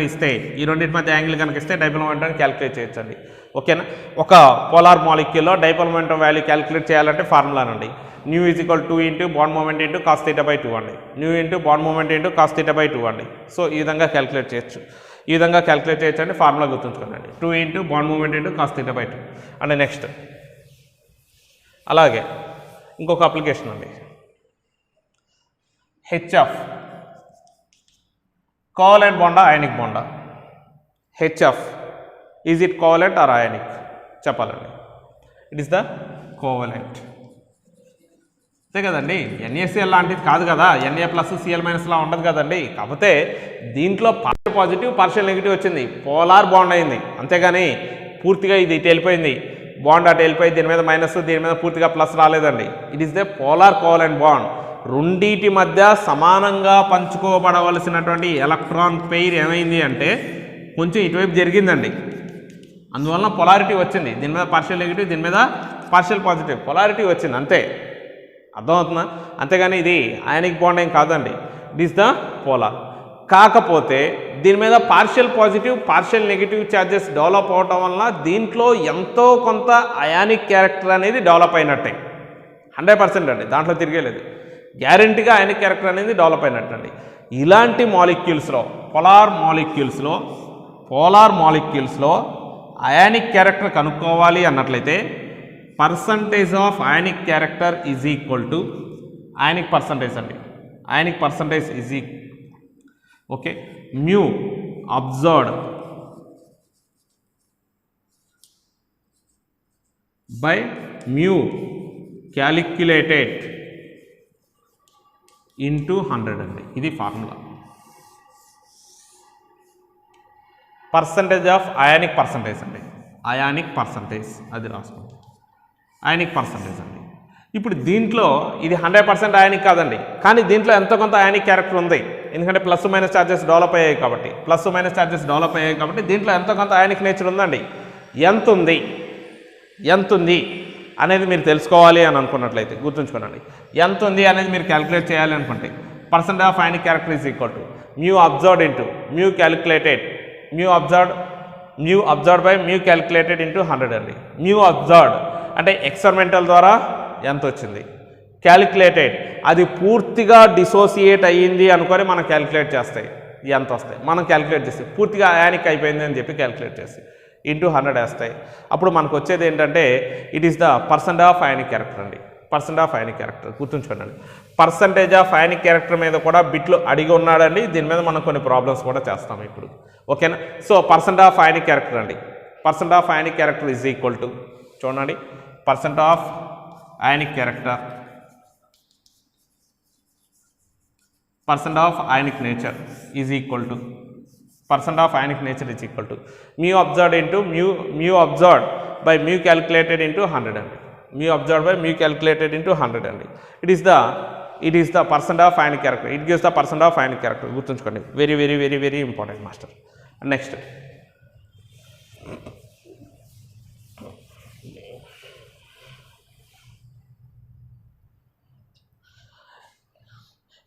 Speaker 1: ఇస్తే డైపోల్ మొమెంటం క్యాలిక్యులేట్ చేయొచ్చండి. ఓకేనా? ఒక పోలార్ మాలిక్యూల్లో డైపోల్ మొమెంటం వాల్యూ క్యాలిక్యులేట్ చేయాలంటే ఫార్ములానండి nu is equal 2 into bond moment into cos θ/2 అండి, nu into bond moment into cos θ/2 అండి. సో ఈ విధంగా క్యాలిక్యులేట్ చేయొచ్చు, అండి. ఫార్ములా గుర్తుంచుకోండి, 2 into bond moment into cos θ/2 and next. అలాగే ఇంకొక అప్లికేషన్ అండి, HF కోవలెంట్ బాండా అయానిక్ బాండా? HF is it covalent or ionic? చెప్పాలండి. ఇట్ ఈస్ ద కోవలెంట్, అంతే కదండి. NaCl లాంటిది కాదు కదా, Na+Cl- లా ఉండదు కదండి. కాకపోతే దీంట్లో పార్షియల్ పాజిటివ్ పార్షియల్ నెగిటివ్ వచ్చింది, పోలార్ బాండ్ అయింది, అంతేగాని పూర్తిగా ఇది ఇటు వెళ్ళిపోయింది, బాండ్ అటు వెళ్ళిపోయి దీని మీద మైనస్ దీని మీద పూర్తిగా ప్లస్ రాలేదండి. It is the polar covalent bond. రెండింటి మధ్య సమానంగా పంచుకోబడవలసినటువంటి ఎలక్ట్రాన్ పెయిర్ ఏమైంది అంటే కొంచెం ఇటువైపు జరిగిందండి, అందువలన పొలారిటీ వచ్చింది. దీని మీద పార్షియల్ నెగిటివ్, దీని మీద పార్షియల్ పాజిటివ్, పొలారిటీ వచ్చింది అంతే. అర్థమవుతుందా? అంతేగాని ఇది అయానిక్ బాండ్ ఏం కాదండి, ఇట్ ఈస్ ద పోలార్. కాకపోతే దీని మీద partial positive partial negative charges develop అవటం వలన దీంట్లో ఎంతో కొంత అయానిక్ క్యారెక్టర్ అనేది డెవలప్ అయినట్టే, 100% అండి, దాంట్లో తిరిగేలేదు. గ్యారంటీగా అయానిక్ క్యారెక్టర్ అనేది డెవలప్ అయినట్టండి. ఇలాంటి మాలిక్యూల్స్లో పోలార్ మాలిక్యూల్స్లో అయానిక్ క్యారెక్టర్ కనుక్కోవాలి అన్నట్లయితే percentage of ionic character is equal to ionic percentage అండి, ionic percentage is okay mu observed by mu calculated into 100 అండి. ఇది formula. Percentage of ionic percentage అండి, అయానిక్ పర్సంటేజ్ అది రాసుకోండి, అయానిక్ పర్సంటేజ్ అండి. ఇప్పుడు దీంట్లో ఇది 100% అయానిక్ కాదండి, కానీ దీంట్లో ఎంతో కొంత అయానిక్ క్యారెక్టర్ ఉంది, ఎందుకంటే ప్లస్ మైనస్ ఛార్జెస్ డెవలప్ అయ్యాయి కాబట్టి, దీంట్లో ఎంతో కొంత అయానిక్ నేచర్ ఉందండి. ఎంత ఉంది అనేది మీరు తెలుసుకోవాలి అని అనుకున్నట్లయితే గుర్తుంచుకోనండి, ఎంత ఉంది అనేది మీరు క్యాలిక్యులేట్ చేయాలి అనుకుంటే percentage of ionic character is equal to mu observed into mu calculated mu observed by mu calculated into 100 అండి. మ్యూ అబ్జర్వ్డ్ అంటే ఎక్స్పెరిమెంటల్ ద్వారా ఎంత వచ్చింది, క్యాలిక్యులేటెడ్ అది పూర్తిగా డిసోసియేట్ అయ్యింది అనుకొని మనం క్యాలిక్యులేట్ చేస్తాయి ఎంత వస్తాయి, మనం క్యాలిక్యులేట్ చేస్తాయి పూర్తిగా అయానిక్ అయిపోయింది అని చెప్పి క్యాలిక్యులేట్ చేసి ఇంటూ 100 వేస్తాయి. అప్పుడు మనకు వచ్చేది ఏంటంటే it is the percent of ionic character అండి. పర్సెంట్ ఆఫ్ అయానిక్ క్యారెక్టర్ గుర్తుంచుకోండి. పర్సంటేజ్ ఆఫ్ అయానిక్ క్యారెక్టర్ మీద కూడా బిట్లు అడిగి ఉన్నాడండి. దీని మీద మనం కొన్ని ప్రాబ్లమ్స్ కూడా చేస్తాం ఇప్పుడు, ఓకేనా. So percent of ionic character అండి. Percent of ionic character is equal to చూడండి percent of ionic character percent of ionic nature is equal to percent of ionic nature is equal to mu observed into mu observed by mu calculated into 100 and mu observed by mu calculated into 100 and it is the percent of ionic character. It gives the percent of ionic character. గుర్తుంచుకోండి, very very very very important master. Next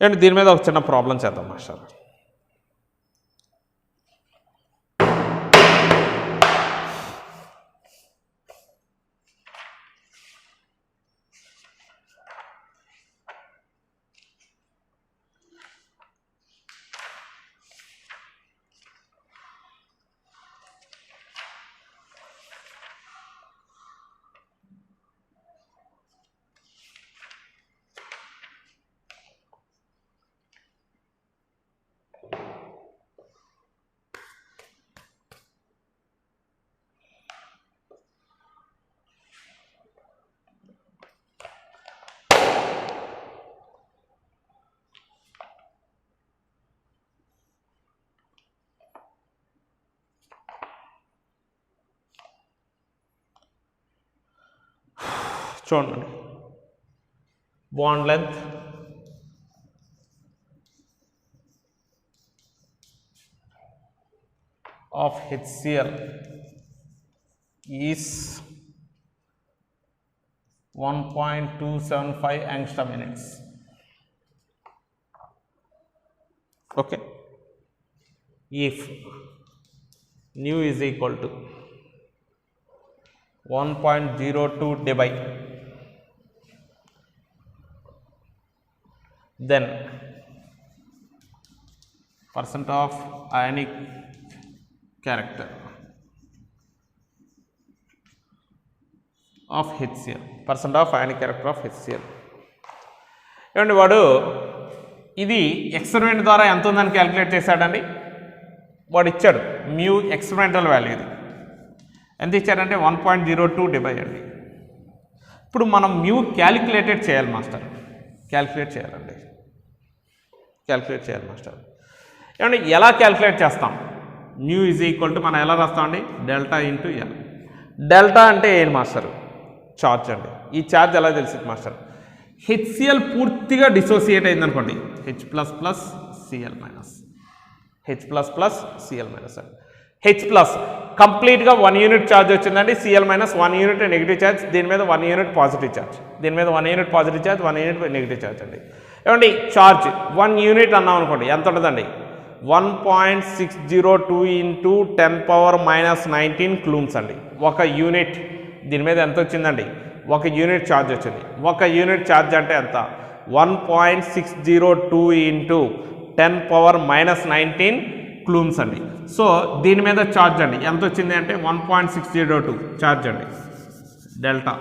Speaker 1: and దీని మీద ఒక చిన్న problem చేద్దాం master. చూడండి, bond length of HCl is 1.275 angstrom units. Okay, if nu is equal to 1.02 dBi, then percent of ionic character of HCl, percent of ionic character of HCl. ఏమండి వాడు ఇది experiment ద్వారా ఎంత ఉందని క్యాలిక్యులేట్ చేశాడండి. వాడు ఇచ్చాడు మ్యూ ఎక్స్పెరిమెంటల్ వాల్యూ, ఇది ఎంత ఇచ్చాడంటే 1.02 dBi అండి. ఇప్పుడు మనం మ్యూ క్యాలిక్యులేటెడ్ చేయాలి మాస్టర్, క్యాలిక్యులేట్ చేయాలండి, క్యాలిక్యులేట్ చేయాలి మాస్టర్. ఏమంటే ఎలా క్యాలిక్యులేట్ చేస్తాం? మ్యూ ఈజ్ ఈక్వల్ టు మనం ఎలా రాస్తామండి, డెల్టా ఇంటూ ఎల్. డెల్టా అంటే ఏంటి మాస్టర్? ఛార్జ్ అండి. ఈ ఛార్జ్ ఎలా తెలిసింది మాస్టర్? HCl పూర్తిగా డిసోసియేట్ అయింది అనుకోండి, H++ Cl minus, H++ Cl minus అండి. H+ కంప్లీట్గా 1 యూనిట్ ఛార్జ్ వచ్చిందండి, Cl minus 1 unit negative charge, దీని మీద 1 యూనిట్ పాజిటివ్ ఛార్జ్, దీని మీద 1 unit positive charge, 1 unit negative charge అండి. ఏమండి ఛార్జ్ 1 యూనిట్ అన్నాం అనుకోండి, ఎంత ఉంటుందండి? 1.602 ఇంటూ 10⁻⁻19 కూలుంబ్స్ అండి. ఒక యూనిట్ దీని మీద ఎంత వచ్చిందండి? 1 యూనిట్ ఛార్జ్ వచ్చింది. 1 యూనిట్ ఛార్జ్ అంటే ఎంత? 1.602 ఇంటూ 10⁻⁻19 కూలుంబ్స్ అండి. సో దీని మీద ఛార్జ్ అండి ఎంత వచ్చింది అంటే 1.602 ఛార్జ్ అండి. డెల్టా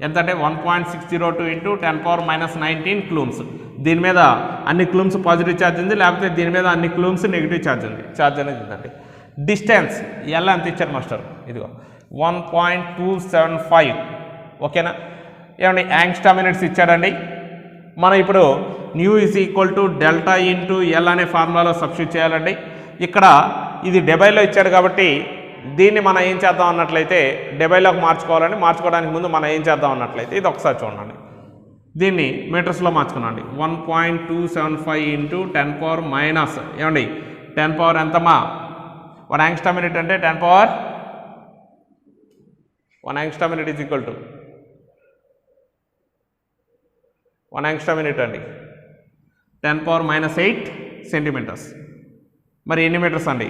Speaker 1: ఎంత అంటే 1.602 ఇంటూ 10⁻⁻19 కూలుంబ్స్. దీని మీద అన్ని కూలుంబ్స్ పాజిటివ్ ఛార్జ్ ఉంది, లేకపోతే దీని మీద అన్ని కూలుంబ్స్ నెగిటివ్ ఛార్జ్ ఉంది. ఛార్జ్ అనేది ఉందండి. డిస్టెన్స్ ఎలా ఎంత ఇచ్చారు మాస్టర్? ఇదిగో 1.275. ఓకేనా. ఏమండి యాంగ్స్టామ్ యూనిట్స్ ఇచ్చాడండి. మనం ఇప్పుడు new is equal to delta into L అనే ఫార్ములాలో సబ్స్టిట్యూట్ చేయాలండి. ఇక్కడ ఇది డెబైలో ఇచ్చాడు కాబట్టి దీన్ని మనం ఏం చేద్దాం అన్నట్లయితే డెబైలోకి మార్చుకోవాలండి. మార్చుకోవడానికి ముందు మనం ఏం చేద్దాం అన్నట్లయితే ఇది ఒకసారి చూడండి, దీన్ని మీటర్స్లో మార్చుకున్నాండి. 1.275 ఇంటూ 10⁻⁻, ఏమండి 10 పవర్ ఎంతమ్మా? 1 యాంగ్స్టామ్ యూనిట్ అంటే 10 1 angstrom unit is equal to 1 angstrom unit అండి 10⁻⁸ సెంటీమీటర్స్. మరి ఎన్ని మీటర్స్ అండి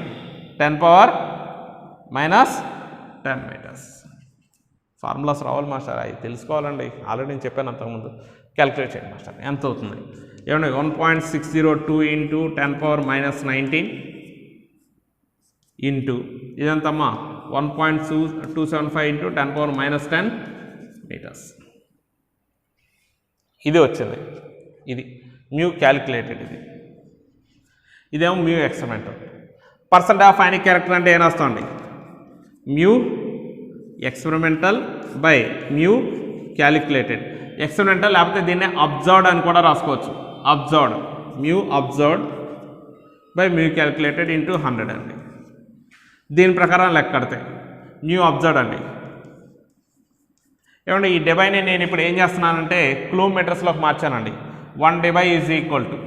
Speaker 1: 10⁻−10 మీటర్స్. ఫార్ములాస్ రావాలి మాస్టర్, అవి తెలుసుకోవాలండి. ఆల్రెడీ నేను చెప్పాను అంతకుముందు. క్యాలిక్యులేట్ చేయండి మాస్టర్, ఎంత అవుతుంది ఏమండి. 1.602 × 10⁻−19 ఇంటూ ఇదంతమ్మా 1.275 × 10⁻−10 మీటర్స్. ఇది వచ్చింది. ఇది మ్యూ క్యాలిక్యులేటెడ్. ఇదేమో mu experimental. Percent of ionic character అంటే ఏం రాస్తామండి, mu experimental by mu calculated. Experimental లేకపోతే దీన్ని అబ్జర్వ్డ్ అని కూడా రాసుకోవచ్చు. Observed, mu observed by mu calculated into 100 అండి. దీని ప్రకారం లెక్క కడితే న్యూ అబ్జర్వ్డ్ అండి. ఏమంటే ఈ డెబైని నేను ఇప్పుడు ఏం చేస్తున్నానంటే కిలోమీటర్స్లోకి మార్చానండి. 1 Debye is equal to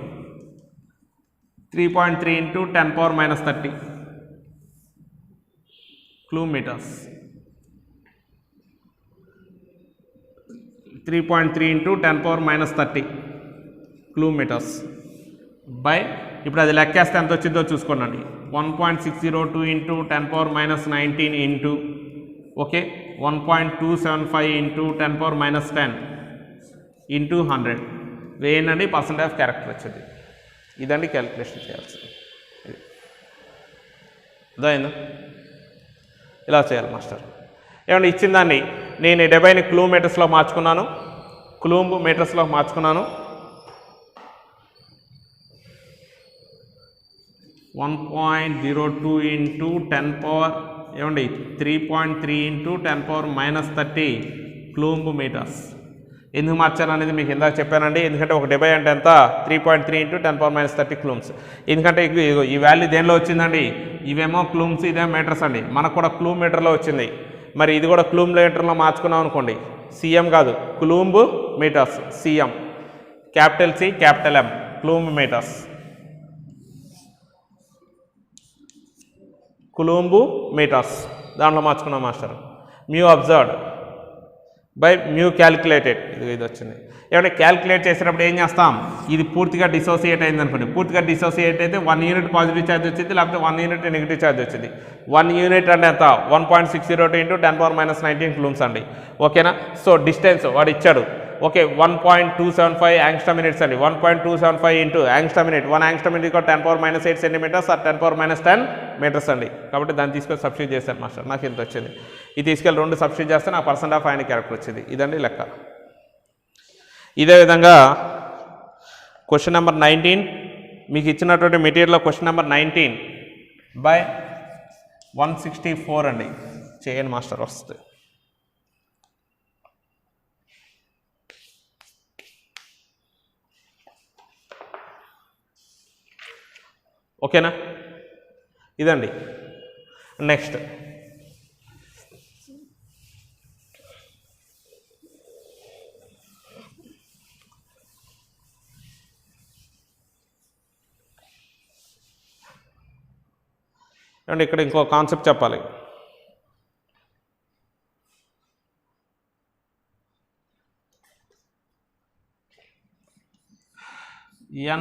Speaker 1: 3.3 × 10⁻−30 kilometres. 3.3 × 10⁻−30 kilometres by, ఇప్పుడు అది లెక్కేస్తే ఎంత వచ్చిందో చూసుకోండి. 1.602 × 10⁻−19 ఇంటూ ఓకే 1.275 × 10⁻10 ఇంటూ 100 వేయండి. పర్సెంట్ ఆఫ్ క్యారెక్టర్ వచ్చింది. ఇదండి క్యాలిక్యులేషన్ చేయాల్సింది. అదైందా, ఇలా చేయాలి మాస్టర్. ఏమంటే ఇచ్చిందాన్ని నేను 70ని కిలోమీటర్స్లో మార్చుకున్నాను, కూలుంబ్ మీటర్స్లో మార్చుకున్నాను. 1.02 × 10 ఏమండి 3.3 × 10⁻−30 కూలుంబ్ మీటర్స్. ఎందుకు మార్చాను అనేది మీకు ఇందాక చెప్పానండి. ఎందుకంటే ఒక 70 అంటే ఎంత 3.3 × 10⁻−30 కూలుంబ్స్. ఎందుకంటే ఈ వాల్యూ దేనిలో వచ్చిందండి, ఇవేమో కూలుంబ్స్, ఇదేమో మీటర్స్ అండి. మనకు కూడా కూలుంబ్ మీటర్లో వచ్చింది. మరి ఇది కూడా కూలుంబ్ మీటర్లో మార్చుకున్నాం అనుకోండి, సిఎం కాదు coulomb metres, CM capital C capital M coulomb metres. Coulomb metres దాంట్లో మార్చుకున్నాం master. Mu observed by mu calculated. ఇది వచ్చింది. ఏమంటే క్యాలిక్యులేట్ చేసేటప్పుడు ఏం చేస్తాం, ఇది పూర్తిగా డిసోసియేట్ అయింది అనుకోండి. పూర్తిగా డిసోసియేట్ అయితే 1 యూనిట్ పాజిటివ్ ఛార్జ్ వచ్చింది, లేకపోతే 1 యూనిట్ నెగిటివ్ ఛార్జ్ వచ్చింది. 1 యూనిట్ అంటే ఎంత 1.602 × 10⁻−19 కూలుంబ్స్ అండి. ఓకేనా. సో డిస్టెన్స్ వాడు ఇచ్చాడు. ఓకే 1.275 యాంగ్స్ట్రామ్ మినిట్స్ అండి. 1.275 into angstrom minute, 1 angstrom minute 10⁻−8 centimetres or 10⁻10 metres అండి. కాబట్టి దాన్ని తీసుకొని సబ్స్టిట్యూట్ చేశాను మాస్టర్, నాకు ఇంత వచ్చింది. ఇది తీసుకెళ్ళి 2 సబ్స్టిట్యూట్ చేస్తే నాకు పర్సెంట్ ఆఫ్ ఐనిక్ క్యారెక్టర్ వచ్చింది. ఇదండి లెక్క. ఇదే విధంగా క్వశ్చన్ నెంబర్ 19 మీకు ఇచ్చినటువంటి మెటీరియల్లో క్వశ్చన్ నెంబర్ 19 బై 164 అండి. చేయండి మాస్టర్, వస్తుంది. ఓకేనా. ఇదండి నెక్స్ట్ అండ్ ఇక్కడ ఇంకో కాన్సెప్ట్ చెప్పాలి.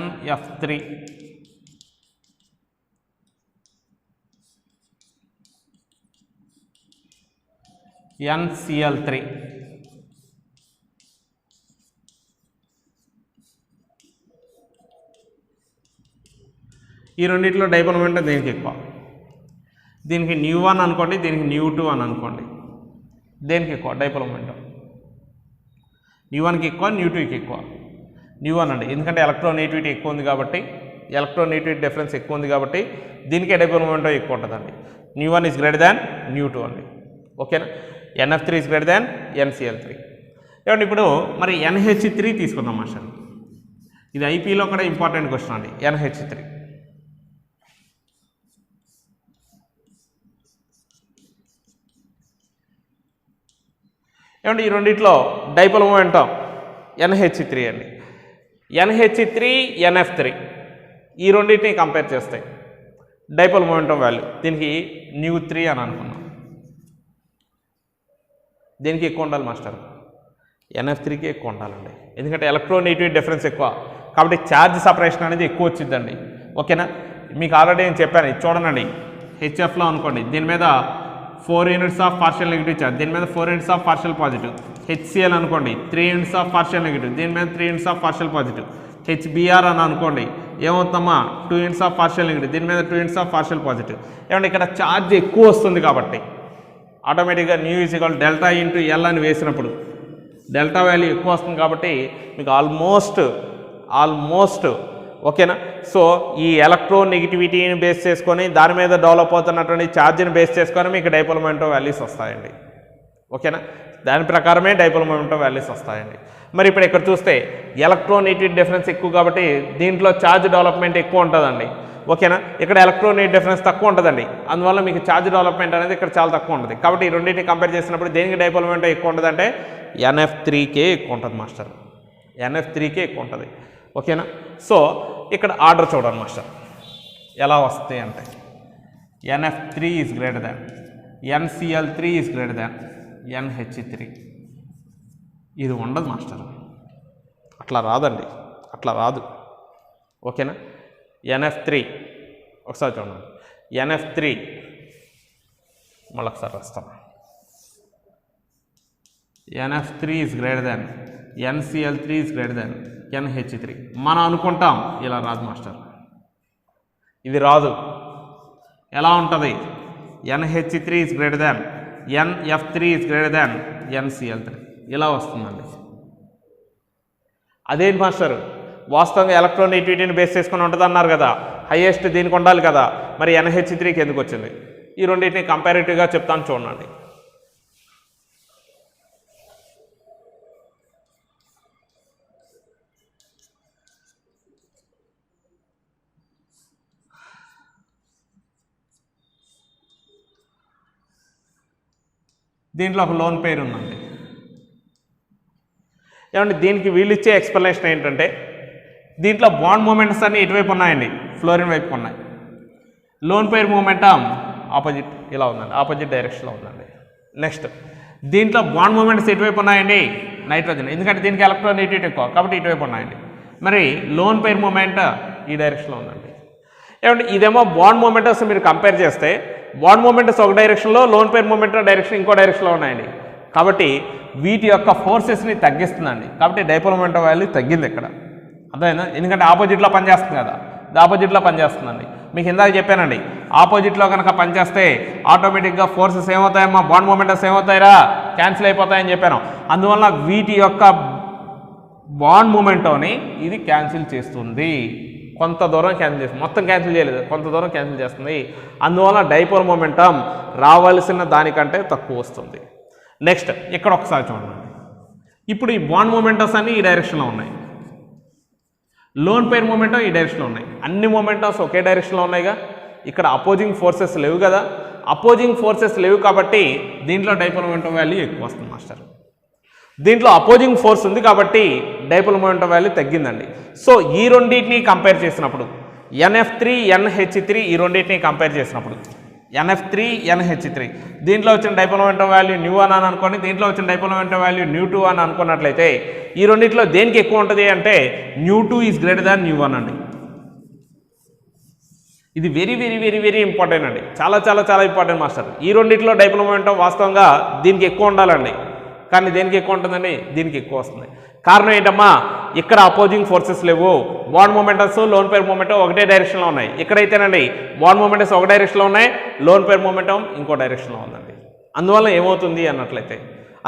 Speaker 1: NF3 NCl3 ఈ రెండింటిలో డైపోల్ మొమెంటం దేనికి ఎక్కువ, దీనికి ν1 అనుకోండి, దీనికి ν2 అని అనుకోండి. దేనికి ఎక్కువ డైపోల్ మొమెంటం, ν1కి ఎక్కువ ν2కి ఎక్కువ. ν1 అండి, ఎందుకంటే ఎలక్ట్రోనెగటివిటీ ఎక్కువ ఉంది కాబట్టి, ఎలక్ట్రోనెగటివిటీ డిఫరెన్స్ ఎక్కువ ఉంది కాబట్టి దీనికి డైపోల్ మొమెంటం ఎక్కువ ఉంటుందండి. ν1 ఈజ్ గ్రేటర్ దాన్ ν2 అండి. ఓకేనా. NF3 is greater than NCl3. ఏమండి ఇప్పుడు మరి NH3 తీసుకుందాం మాస్టర్. ఇది ఐపీలో కూడా ఇంపార్టెంట్ క్వశ్చన్ అండి. NH3 ఏమంటే ఈ రెండిట్లో డైపోల్ మొమెంటం NH3 అండి. NH3 NF3 ఈ రెండింటిని కంపేర్ చేస్తాయి డైపోల్ మొమెంటం వాల్యూ. దీనికి ν3 అని అనుకున్నాం. దేనికి ఎక్కువ ఉండాలి మాస్టర్, NF3కి ఎక్కువ ఉండాలండి. ఎందుకంటే ఎలక్ట్రోనెగటివిటీ డిఫరెన్స్ ఎక్కువ కాబట్టి ఛార్జ్ సపరేషన్ అనేది ఎక్కువ వచ్చిందండి. ఓకేనా. మీకు ఆల్రెడీ నేను చెప్పాను, ఇది చూడండి హెచ్ఎఫ్లో అనుకోండి, దీని మీద 4 units of partial negative charge, దీని మీద 4 units of partial positive. HCl అనుకోండి 3 యూనిట్స్ ఆఫ్ పార్షియల్ నెగిటివ్, దీని మీద 3 units of partial positive. HBR అని అనుకోండి, ఏమవుతామా 2 యూనిట్స్ ఆఫ్ పార్షియల్ నెగిటివ్, దీని మీద 2 యూనిట్స్ ఆఫ్ పార్షియల్ పాజిటివ్. ఏమంటే ఇక్కడ ఛార్జ్ ఎక్కువ వస్తుంది కాబట్టి ఆటోమేటిక్గా new is equal delta into L అని వేసినప్పుడు డెల్టా వాల్యూ ఎక్కువ వస్తుంది కాబట్టి మీకు ఆల్మోస్ట్ ఓకేనా. సో ఈ ఎలక్ట్రోనెగటివిటీని బేస్ చేసుకొని దాని మీద డెవలప్ అవుతున్నటువంటి ఛార్జ్ని బేస్ చేసుకొని మీకు డైపోల్ మొమెంటో వాల్యూస్ వస్తాయండి. ఓకేనా, దాని ప్రకారమే డైపోల్ మొమెంటో వాల్యూస్ వస్తాయండి. మరి ఇప్పుడు ఇక్కడ చూస్తే ఎలక్ట్రోనెగటివిటీ డిఫరెన్స్ ఎక్కువ కాబట్టి దీంట్లో ఛార్జ్ డెవలప్మెంట్ ఎక్కువ ఉంటుందండి. ఓకేనా, ఇక్కడ ఎలక్ట్రోనెగటివ్ డిఫరెన్స్ తక్కువ ఉంటుందండి, అందువల్ల మీకు ఛార్జ్ డెవలప్మెంట్ అనేది ఇక్కడ చాలా తక్కువ ఉంటుంది. కాబట్టి ఈ రెండింటిని కంపేర్ చేసినప్పుడు దేనికి డైపోల్ మొమెంటో ఎక్కువ ఉంటుందంటే NF3కే ఎక్కువ ఉంటుంది మాస్టర్, NF3కే ఎక్కువ ఉంటుంది. ఓకేనా, సో ఇక్కడ ఆర్డర్ చూడండి మాస్టర్ ఎలా వస్తాయి అంటే NF3 is greater than, NCl3 is greater than NH3. ఇది ఉండదు మాస్టర్, అట్లా రాదండి, అట్లా రాదు. ఓకేనా, NF3 ఒకసారి చూడండి, NF3 మళ్ళీ ఒకసారి రాస్తాం, NF3 is greater than, NCl3 is greater than NH3. మనం అనుకుంటాం, ఇలా రాదు మాస్టర్, ఇది రాదు. ఎలా ఉంటుంది? NH3 is greater than, NF3 is greater than NCl3, ఇలా వస్తుందండి. అదేంటి మాస్టర్, వాస్తవంగా ఎలక్ట్రోనెగటివిటీని బేస్ చేసుకుని ఉంటుంది అన్నారు కదా, హైయెస్ట్ దీనికి ఉండాలి కదా, మరి NH3కి ఎందుకు వచ్చింది? ఈ రెండింటిని కంపారిటివ్గా చెప్తాను చూడండి. దీంట్లో ఒక లోన్ పేరు ఉందండి. ఏమంటే దీనికి వీళ్ళు ఇచ్చే ఎక్స్ప్లెనేషన్ ఏంటంటే దీంట్లో బాండ్ మూమెంట్స్ అన్నీ ఇటువైపు ఉన్నాయండి, ఫ్లోరిన్ వైపు ఉన్నాయి. లోన్ పేర్ మూమెంటం ఆపోజిట్ ఇలా ఉందండి, ఆపోజిట్ డైరెక్షన్లో ఉందండి. నెక్స్ట్ దీంట్లో బాండ్ మూమెంట్స్ ఎటువైపు ఉన్నాయండి, నైట్రోజన్, ఎందుకంటే దీనికి ఎలక్ట్రోనెగటివిటీ ఎక్కువ కాబట్టి ఇటువైపు ఉన్నాయండి. మరి లోన్ పేర్ మూమెంట్ ఈ డైరెక్షన్లో ఉందండి. ఏమంటే ఇదేమో బాండ్ మూమెంటస్ మీరు కంపేర్ చేస్తే బాండ్ మూమెంటస్ ఒక డైరెక్షన్లో, లోన్ పేర్ మూమెంట్ డైరెక్షన్ ఇంకో డైరెక్షన్లో ఉన్నాయండి. కాబట్టి వీటి యొక్క ఫోర్సెస్ని తగ్గిస్తుందండి, కాబట్టి డైపోల్ మొమెంటం వాల్యూ తగ్గింది ఇక్కడ, అర్థమైందా? ఎందుకంటే ఆపోజిట్లో పనిచేస్తుంది కదా, ఇది ఆపోజిట్లో పనిచేస్తుందండి. మీకు ఇందాక చెప్పానండి, ఆపోజిట్లో కనుక పనిచేస్తే ఆటోమేటిక్గా ఫోర్సెస్ ఏమవుతాయమ్మా, బాండ్ మూమెంటస్ ఏమవుతాయిరా, క్యాన్సిల్ అయిపోతాయని చెప్పాను. అందువల్ల వీటి యొక్క బాండ్ మూమెంటోని ఇది క్యాన్సిల్ చేస్తుంది, కొంత దూరం క్యాన్సిల్ చేస్తుంది, మొత్తం క్యాన్సిల్ చేయలేదు, కొంత దూరం క్యాన్సిల్ చేస్తుంది. అందువల్ల డైపోల్ మొమెంటం రావాల్సిన దానికంటే తక్కువ వస్తుంది. నెక్స్ట్ ఇక్కడ ఒకసారి చూడండి, ఇప్పుడు ఈ బాండ్ మూమెంటమ్స్ అన్నీ ఈ డైరెక్షన్లో ఉన్నాయి, లోన్ పేర్ మూమెంటం ఈ డైరెక్షన్లో ఉన్నాయి, అన్ని మూమెంటమ్స్ ఒకే డైరెక్షన్లో ఉన్నాయిగా. ఇక్కడ అపోజింగ్ ఫోర్సెస్ లేవు కదా, అపోజింగ్ ఫోర్సెస్ లేవు కాబట్టి దీంట్లో డైపోల్ మొమెంటం వాల్యూ ఎక్కువ వస్తుంది మాస్టర్. దీంట్లో అపోజింగ్ ఫోర్స్ ఉంది కాబట్టి డైపోల్ మొమెంటం వాల్యూ తగ్గిందండి. సో ఈ రెండింటిని కంపేర్ చేసినప్పుడు NF3 NH3 ఈ రెండింటిని కంపేర్ చేసినప్పుడు NF3 NH3 దీంట్లో వచ్చిన డైపోల్ మొమెంటం వాల్యూ ν1 అని అనుకోండి, దీంట్లో వచ్చిన డైపోల్ మొమెంటం వాల్యూ ν2 అని అనుకున్నట్లయితే ఈ రెండింటిలో దేనికి ఎక్కువ ఉంటుంది అంటే ν2 ఈజ్ గ్రేటర్ దాన్ ν1 అండి. ఇది very very very very important అండి, చాలా చాలా చాలా ఇంపార్టెంట్ మాస్టర్. ఈ రెండింటిలో డైపోల్ మొమెంటం వాస్తవంగా దీనికి ఎక్కువ ఉండాలండి, కానీ దేనికి ఎక్కువ ఉంటుందండి, దీనికి ఎక్కువ వస్తుంది. కారణం ఏంటమ్మా, ఇక్కడ అపోజింగ్ ఫోర్సెస్ లేవు, బాండ్ మూమెంటమ్స్ లోన్ పేర్ మూమెంటం ఒకటే డైరెక్షన్లో ఉన్నాయి. ఇక్కడైతేనండి బాండ్ మూమెంటమ్స్ ఒక డైరెక్షన్లో ఉన్నాయి, లోన్ పేర్ మూమెంటం ఇంకో డైరెక్షన్లో ఉందండి. అందువల్ల ఏమవుతుంది అన్నట్లయితే,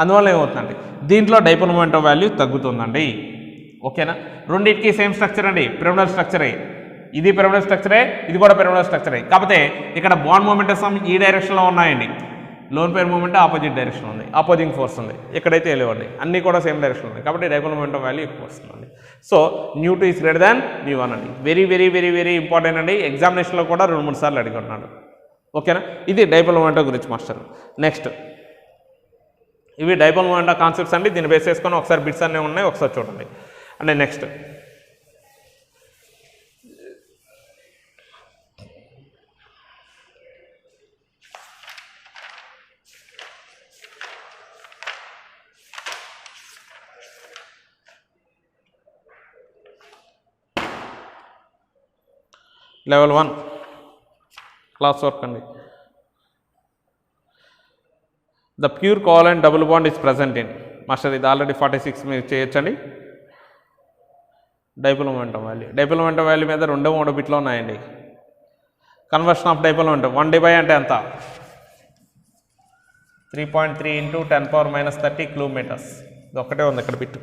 Speaker 1: అందువల్ల ఏమవుతుందండి దీంట్లో డైపోల్ మొమెంటం వాల్యూ తగ్గుతుందండి. ఓకేనా, రెండింటికి సేమ్ స్ట్రక్చర్ అండి, పిరమిడల్ స్ట్రక్చరే, ఇది పిరమిడల్ స్ట్రక్చరే, ఇది కూడా పిరమిడల్ స్ట్రక్చరే. కాకపోతే ఇక్కడ బాండ్ మూమెంటమ్స్ ఈ డైరెక్షన్లో ఉన్నాయండి, lone pair moment opposite direction ఉంది, అపోజింగ్ ఫోర్స్ ఉంది. ఎక్కడైతే వెళ్ళేవండి అన్నీ కూడా సేమ్ డైరెక్షన్ ఉంది కాబట్టి డైపోల్ మొమెంటం వాల్యూ ఎక్కువ వస్తుందండి. సో ν2 ఈజ్ గ్రేటర్ దాన్ ν1 అండి, very very very very important అండి. ఎగ్జామినేషన్లో కూడా 2-3 సార్లు అడిగి ఉన్నాడు. ఓకేనా, ఇది డైపోల్ మొమెంటం గురించి మాస్టర్. నెక్స్ట్ ఇవి డైపోల్ మొమెంటం కాన్సెప్ట్స్ అండి, దీన్ని బేస్ చేసుకొని ఒకసారి బిట్స్ అన్నీ ఉన్నాయి, ఒకసారి చూడండి. అంటే నెక్స్ట్ level 1 క్లాస్ వర్క్ అండి. The pure covalent double bond is present in master. ఇది ఆల్రెడీ 46 మీరు చేయొచ్చండి. డైపోల్ మొమెంటం వాల్యూ మీద 2-3 బిట్లు ఉన్నాయండి. కన్వర్షన్ ఆఫ్ డైపోల్ మొమెంటం 1 అంటే ఎంత? 3.3 × 10⁻³ కిలోమీటర్స్. ఇది ఒక్కటే ఉంది ఇక్కడ బిట్టు.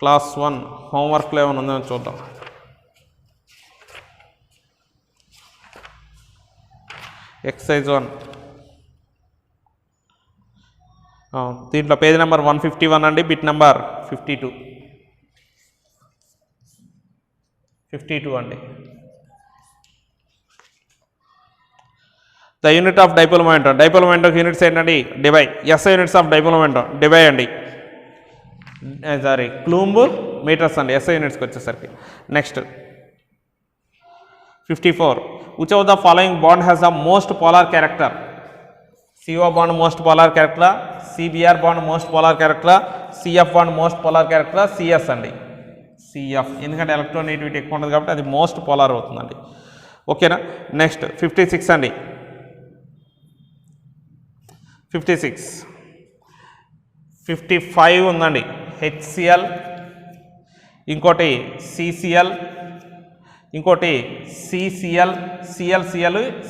Speaker 1: క్లాస్ 1 హోంవర్క్లో ఏమైనా ఉందని చూద్దాం. ఎక్సర్సైజ్ 1 దీంట్లో పేజ్ నెంబర్ 151 అండి, బిట్ నెంబర్ 52 అండి. The unit of dipole momentum units ఏంటండి? Debye. SI units of dipole momentum debye అండి, సారీ కూలుంబ్ మీటర్స్ అండి SI యూనిట్స్కి వచ్చేసరికి. Next 54 which of the following bond has the most polar character? CO bond most polar క్యారెక్టరా, CBr bond most polar క్యారెక్టరా, CF bond most polar క్యారెక్టరా, CS అండి CF. ఎందుకంటే electronegativity ఎక్కువ ఉంటుంది కాబట్టి అది మోస్ట్ పోలార్ అవుతుందండి. ఓకేనా. నెక్స్ట్ 56 అండి. 55 ఉందండి. HCl, ఇంకోటి CCl, ఇంకోటి CCl,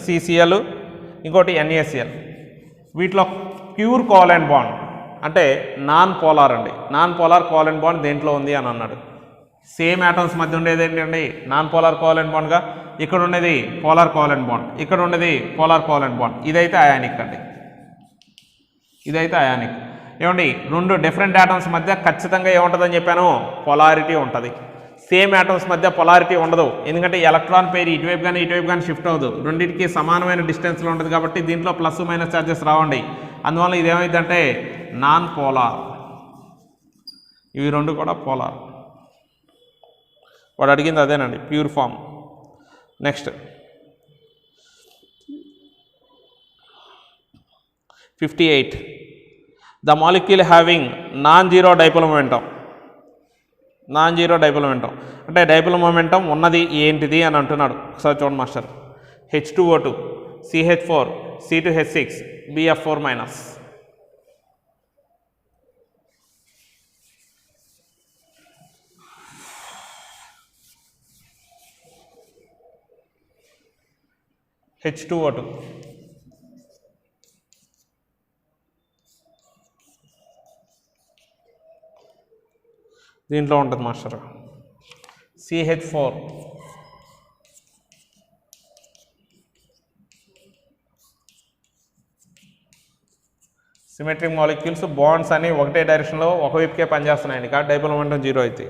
Speaker 1: CCl, ఇంకోటి NaCl. వీటిలో ప్యూర్ కోవాలెంట్ బాండ్ అంటే నాన్ పోలార్ అండి. నాన్ పోలార్ కోవాలెంట్ బాండ్ దేంట్లో ఉంది అని అన్నాడు. సేమ్ యాటమ్స్ మధ్య ఉండేది ఏంటండి? నాన్ పోలార్ కోవాలెంట్ బాండ్గా. ఇక్కడ ఉండేది పోలార్ కోవాలెంట్ బాండ్, ఇక్కడ ఉండేది పోలార్ కోవాలెంట్ బాండ్. ఇదైతే అయానిక్ అండి, ఇదైతే అయానిక్. ఏమండి, 2 డిఫరెంట్ యాటమ్స్ మధ్య ఖచ్చితంగా ఏముంటుందని చెప్పాను? పొలారిటీ ఉంటుంది. సేమ్ యాటమ్స్ మధ్య పొలారిటీ ఉండదు, ఎందుకంటే ఎలక్ట్రాన్ పేరు ఇటువైపు కానీ షిఫ్ట్ అవ్వదు. రెండింటికి సమానమైన డిస్టెన్స్లో ఉంటుంది కాబట్టి దీంట్లో ప్లస్ మైనస్ ఛార్జెస్ రావండి. అందువల్ల ఇదేమైందంటే నాన్ పోలార్. ఇవి 2 కూడా పోలార్. వాడు అడిగింది అదేనండి, pure form. Next 58 the molecule having non zero dipole momentum. Non zero dipole momentum అంటే డైపోల్ మొమెంటం ఉన్నది ఏంటిది అని అంటున్నాడు. ఒకసారి చూడండి master. H2O2, CH4, C2H6, BF4-. H2O2 దీంట్లో ఉంటుంది master. CH4 symmetric molecules bonds అని ఒకటే డైరెక్షన్లో ఒకవైపుకే పనిచేస్తున్నాయండి కాబట్టి డైపోల్ మొమెంటం 0 అయితే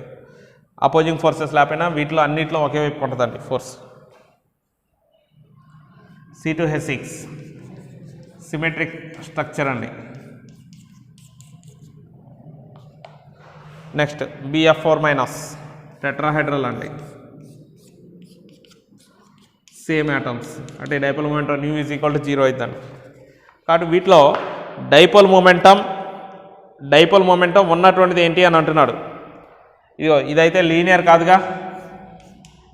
Speaker 1: అపోజింగ్ ఫోర్సెస్ లేకపోయినా వీటిలో అన్నింటిలో ఒకే వైపు ఉంటుందండి ఫోర్స్. C2H6 సిమెట్రిక్ స్ట్రక్చర్ అండి. నెక్స్ట్ BF4- టెట్రాహైడ్రల్ అండి. సేమ్ యాటమ్స్ అంటే dipole momentum new is equal to 0 అవుతుందండి. కాబట్టి వీటిలో డైపోల్ మొమెంటం ఉన్నటువంటిది ఏంటి అని అంటున్నాడు. ఇదిగో ఇదైతే లీనియర్ కాదుగా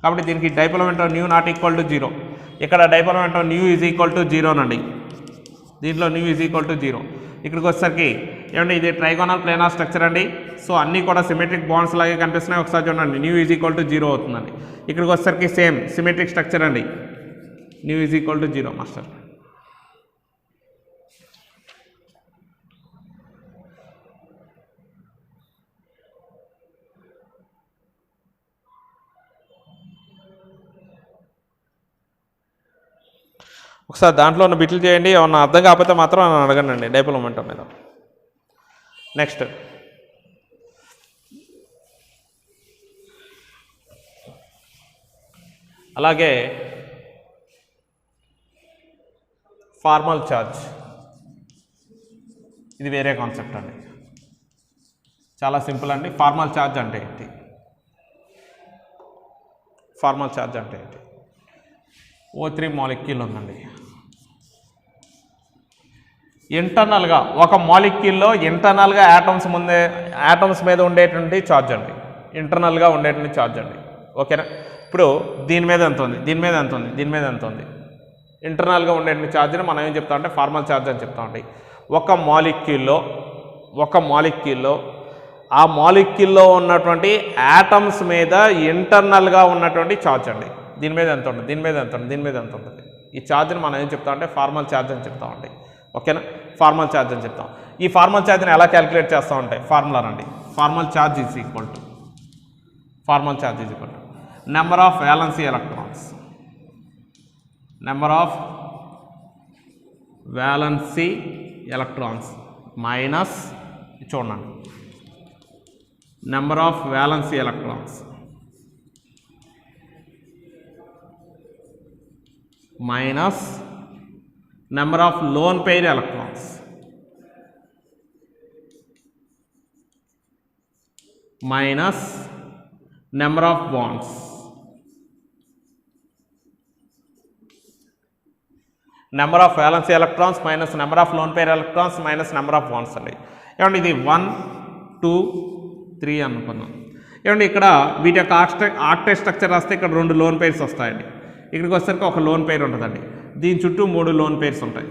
Speaker 1: కాబట్టి దీనికి dipole momentum new not equal to 0. ఇక్కడ dipole momentum new is equal to 0 నండి. దీంట్లో న్యూ ఈజ్ ఈక్వల్ టు 0. ఇక్కడికి వచ్చేసరికి ఏమంటే ఇది ట్రైగోనల్ ప్లేనార్ స్ట్రక్చర్ అండి. సో అన్నీ కూడా సిమెట్రిక్ బాండ్స్ లాగే కనిపిస్తున్నాయి. ఒకసారి చూడండి, న్యూ ఈజ్ ఈక్వల్ టు 0 అవుతుందండి. ఇక్కడికి వచ్చేసరికి సేమ్ సిమెట్రిక్ స్ట్రక్చర్ అండి, new is equal to 0 master. ఒకసారి దాంట్లో ఉన్న బిట్లు చేయండి, ఏమన్నా అర్థం కాకపోతే మాత్రం నన్ను అడగండి డైపోల్ మొమెంటం మీద. నెక్స్ట్ అలాగే ఫార్మల్ ఛార్జ్, ఇది వేరే కాన్సెప్ట్ అండి, చాలా సింపుల్ అండి. ఫార్మల్ ఛార్జ్ అంటే ఏంటి? ఫార్మల్ ఛార్జ్ అంటే ఏంటి? O3 మాలిక్యూల్ ఉందండి. ఇంటర్నల్గా ఒక మాలిక్యూల్లో ఇంటర్నల్గా యాటమ్స్ మీద ఉండేటువంటి ఛార్జ్ అండి, ఇంటర్నల్గా ఉండేటువంటి ఛార్జ్ అండి. ఓకేనా? ఇప్పుడు దీని మీద ఎంత ఉంది, దీని మీద ఎంత ఉంది, దీని మీద ఎంత ఉంది, ఇంటర్నల్గా ఉండే ఛార్జ్ని మనం ఏం చెప్తామంటే ఫార్మల్ ఛార్జ్ అని చెప్తామండి. ఒక మాలిక్యూల్లో ఆ మాలిక్యూల్లో ఉన్నటువంటి యాటమ్స్ మీద ఇంటర్నల్గా ఉన్నటువంటి ఛార్జ్ అండి. దీని మీద ఎంత ఉంటుంది, దీని మీద ఎంత ఉంటుంది, దీని మీద ఎంత ఉంటుంది, ఈ ఛార్జ్ని మనం ఏం చెప్తామంటే ఫార్మల్ ఛార్జ్ అని చెప్తామండి. ఓకేనా, ఫార్మల్ ఛార్జ్ అని చెప్తాం. ఈ ఫార్మల్ ఛార్జ్ని ఎలా క్యాలిక్యులేట్ చేస్తామంటే ఫార్ములా రండి. Formal charge is equal to number of valency electrons, minus చూడండి number of valency electrons minus number of lone pair electrons minus number of bonds. Number of valency electrons minus number of lone pair electrons minus number of bonds అండి. ఏమండి ఇది 1 2 3 అనుకున్నాం. ఏమండి ఇక్కడ వీటి యొక్క octet structure రాస్తే ఇక్కడ 2 లోన్ పెయిర్స్ వస్తాయండి. ఇక్కడికి వచ్చేసరికి ఒక లోన్ పెయిర్ ఉంటుందండి. దీని చుట్టూ 3 లోన్ పెయిర్స్ ఉంటాయి.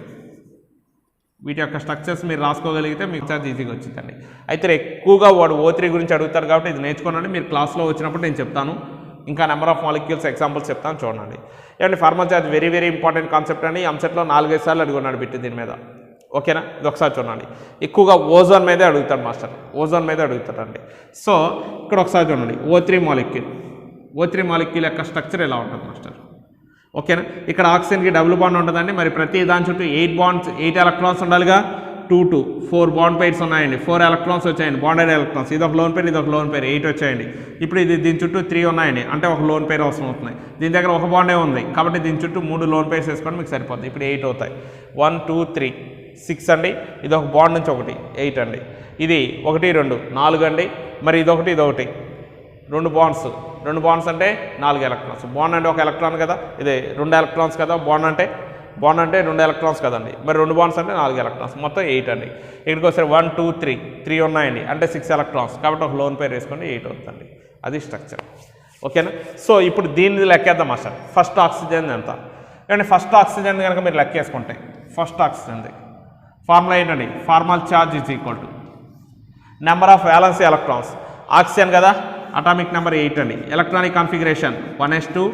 Speaker 1: వీటి యొక్క స్ట్రక్చర్స్ మీరు రాసుకోగలిగితే మీకు ఛార్జ్ ఈజీగా వచ్చిందండి. అయితే ఎక్కువగా వాడు O3 గురించి అడుగుతారు కాబట్టి ఇది నేర్చుకోనండి. మీరు క్లాస్లో వచ్చినప్పుడు నేను చెప్తాను. ఇంకా నెంబర్ ఆఫ్ మాలిక్యూల్స్ ఎగ్జాంపుల్స్ చెప్తాను చూడండి. ఏమంటే formal charge very very important concept అండి. ఎంసెట్లో 4-5 సార్లు అడుగున్నాడు బిట్టు దీని మీద. ఓకేనా, ఇది ఒకసారి చూడండి. ఎక్కువగా ఓజోన్ మీదే అడుగుతాడు మాస్టర్, ఓజోన్ మీదే అడుగుతాడండి. సో ఇక్కడ ఒకసారి చూడండి O3 మాలిక్యూల్ యొక్క స్ట్రక్చర్ ఎలా ఉంటుంది మాస్టర్. ఓకేనా, ఇక్కడ ఆక్సిజన్కి డబుల్ బాండ్ ఉంటుందండి. మరి ప్రతి దాని చుట్టూ 8 ఎలక్ట్రాన్స్ ఉండాలిగా. 2 2 4 బాండ్ పెయిర్స్ ఉన్నాయండి. 4 ఎలక్ట్రాన్స్ వచ్చాయండి, బాండెడ్ ఎలక్ట్రాన్స్. ఇది ఒక లోన్ పెయిర్, ఇది ఒక లోన్ పెయిర్, 8 వచ్చాయండి. ఇప్పుడు దీని చుట్టూ 3 ఉన్నాయండి, అంటే ఒక లోన్ పెయిర్ అవసరం అవుతున్నాయి. దీని దగ్గర ఒక బాండే ఉంది కాబట్టి దీని చుట్టూ 3 లోన్ పెయిర్స్ వేసుకోండి, మీకు సరిపోతుంది. ఇప్పుడు 8 అవుతాయి. 1 2 3 6 అండి. ఇది ఒక బాండ్ నుంచి ఒకటి 8 అండి. ఇది 1 2 4 అండి. మరి ఇదొకటి 2 బాండ్స్ అంటే 4 ఎలక్ట్రాన్స్. బాండ్ అంటే 1 ఎలక్ట్రాన్ కదా, ఇది 2 ఎలక్ట్రాన్స్ కదా. బాండ్ అంటే 2 ఎలక్ట్రాన్స్ కదండి. మరి 2 బాండ్స్ అంటే 4 ఎలక్ట్రాన్స్, మొత్తం 8 అండి. ఇక్కడికి వస్తే 1 2 3 ఉన్నాయండి, అంటే 6 ఎలక్ట్రాన్స్ కాబట్టి ఒక లోన్ పేరు వేసుకోండి, 8 అవుతుందండి. అది స్ట్రక్చర్. ఓకేనా, సో ఇప్పుడు దీన్ని లెక్కేద్దాం మాస్టర్. ఫస్ట్ ఆక్సిజన్ ఎంత అంటే ఫస్ట్ ఆక్సిజన్ కనుక మీరు లెక్కేసుకుంటే ఫస్ట్ ఆక్సిజన్ది ఫార్ములా ఏంటండి, formal charge is equal to number of valency electrons. Oxygen కదా, అటామిక్ నెంబర్ 8 అండి. Electronic configuration 1s2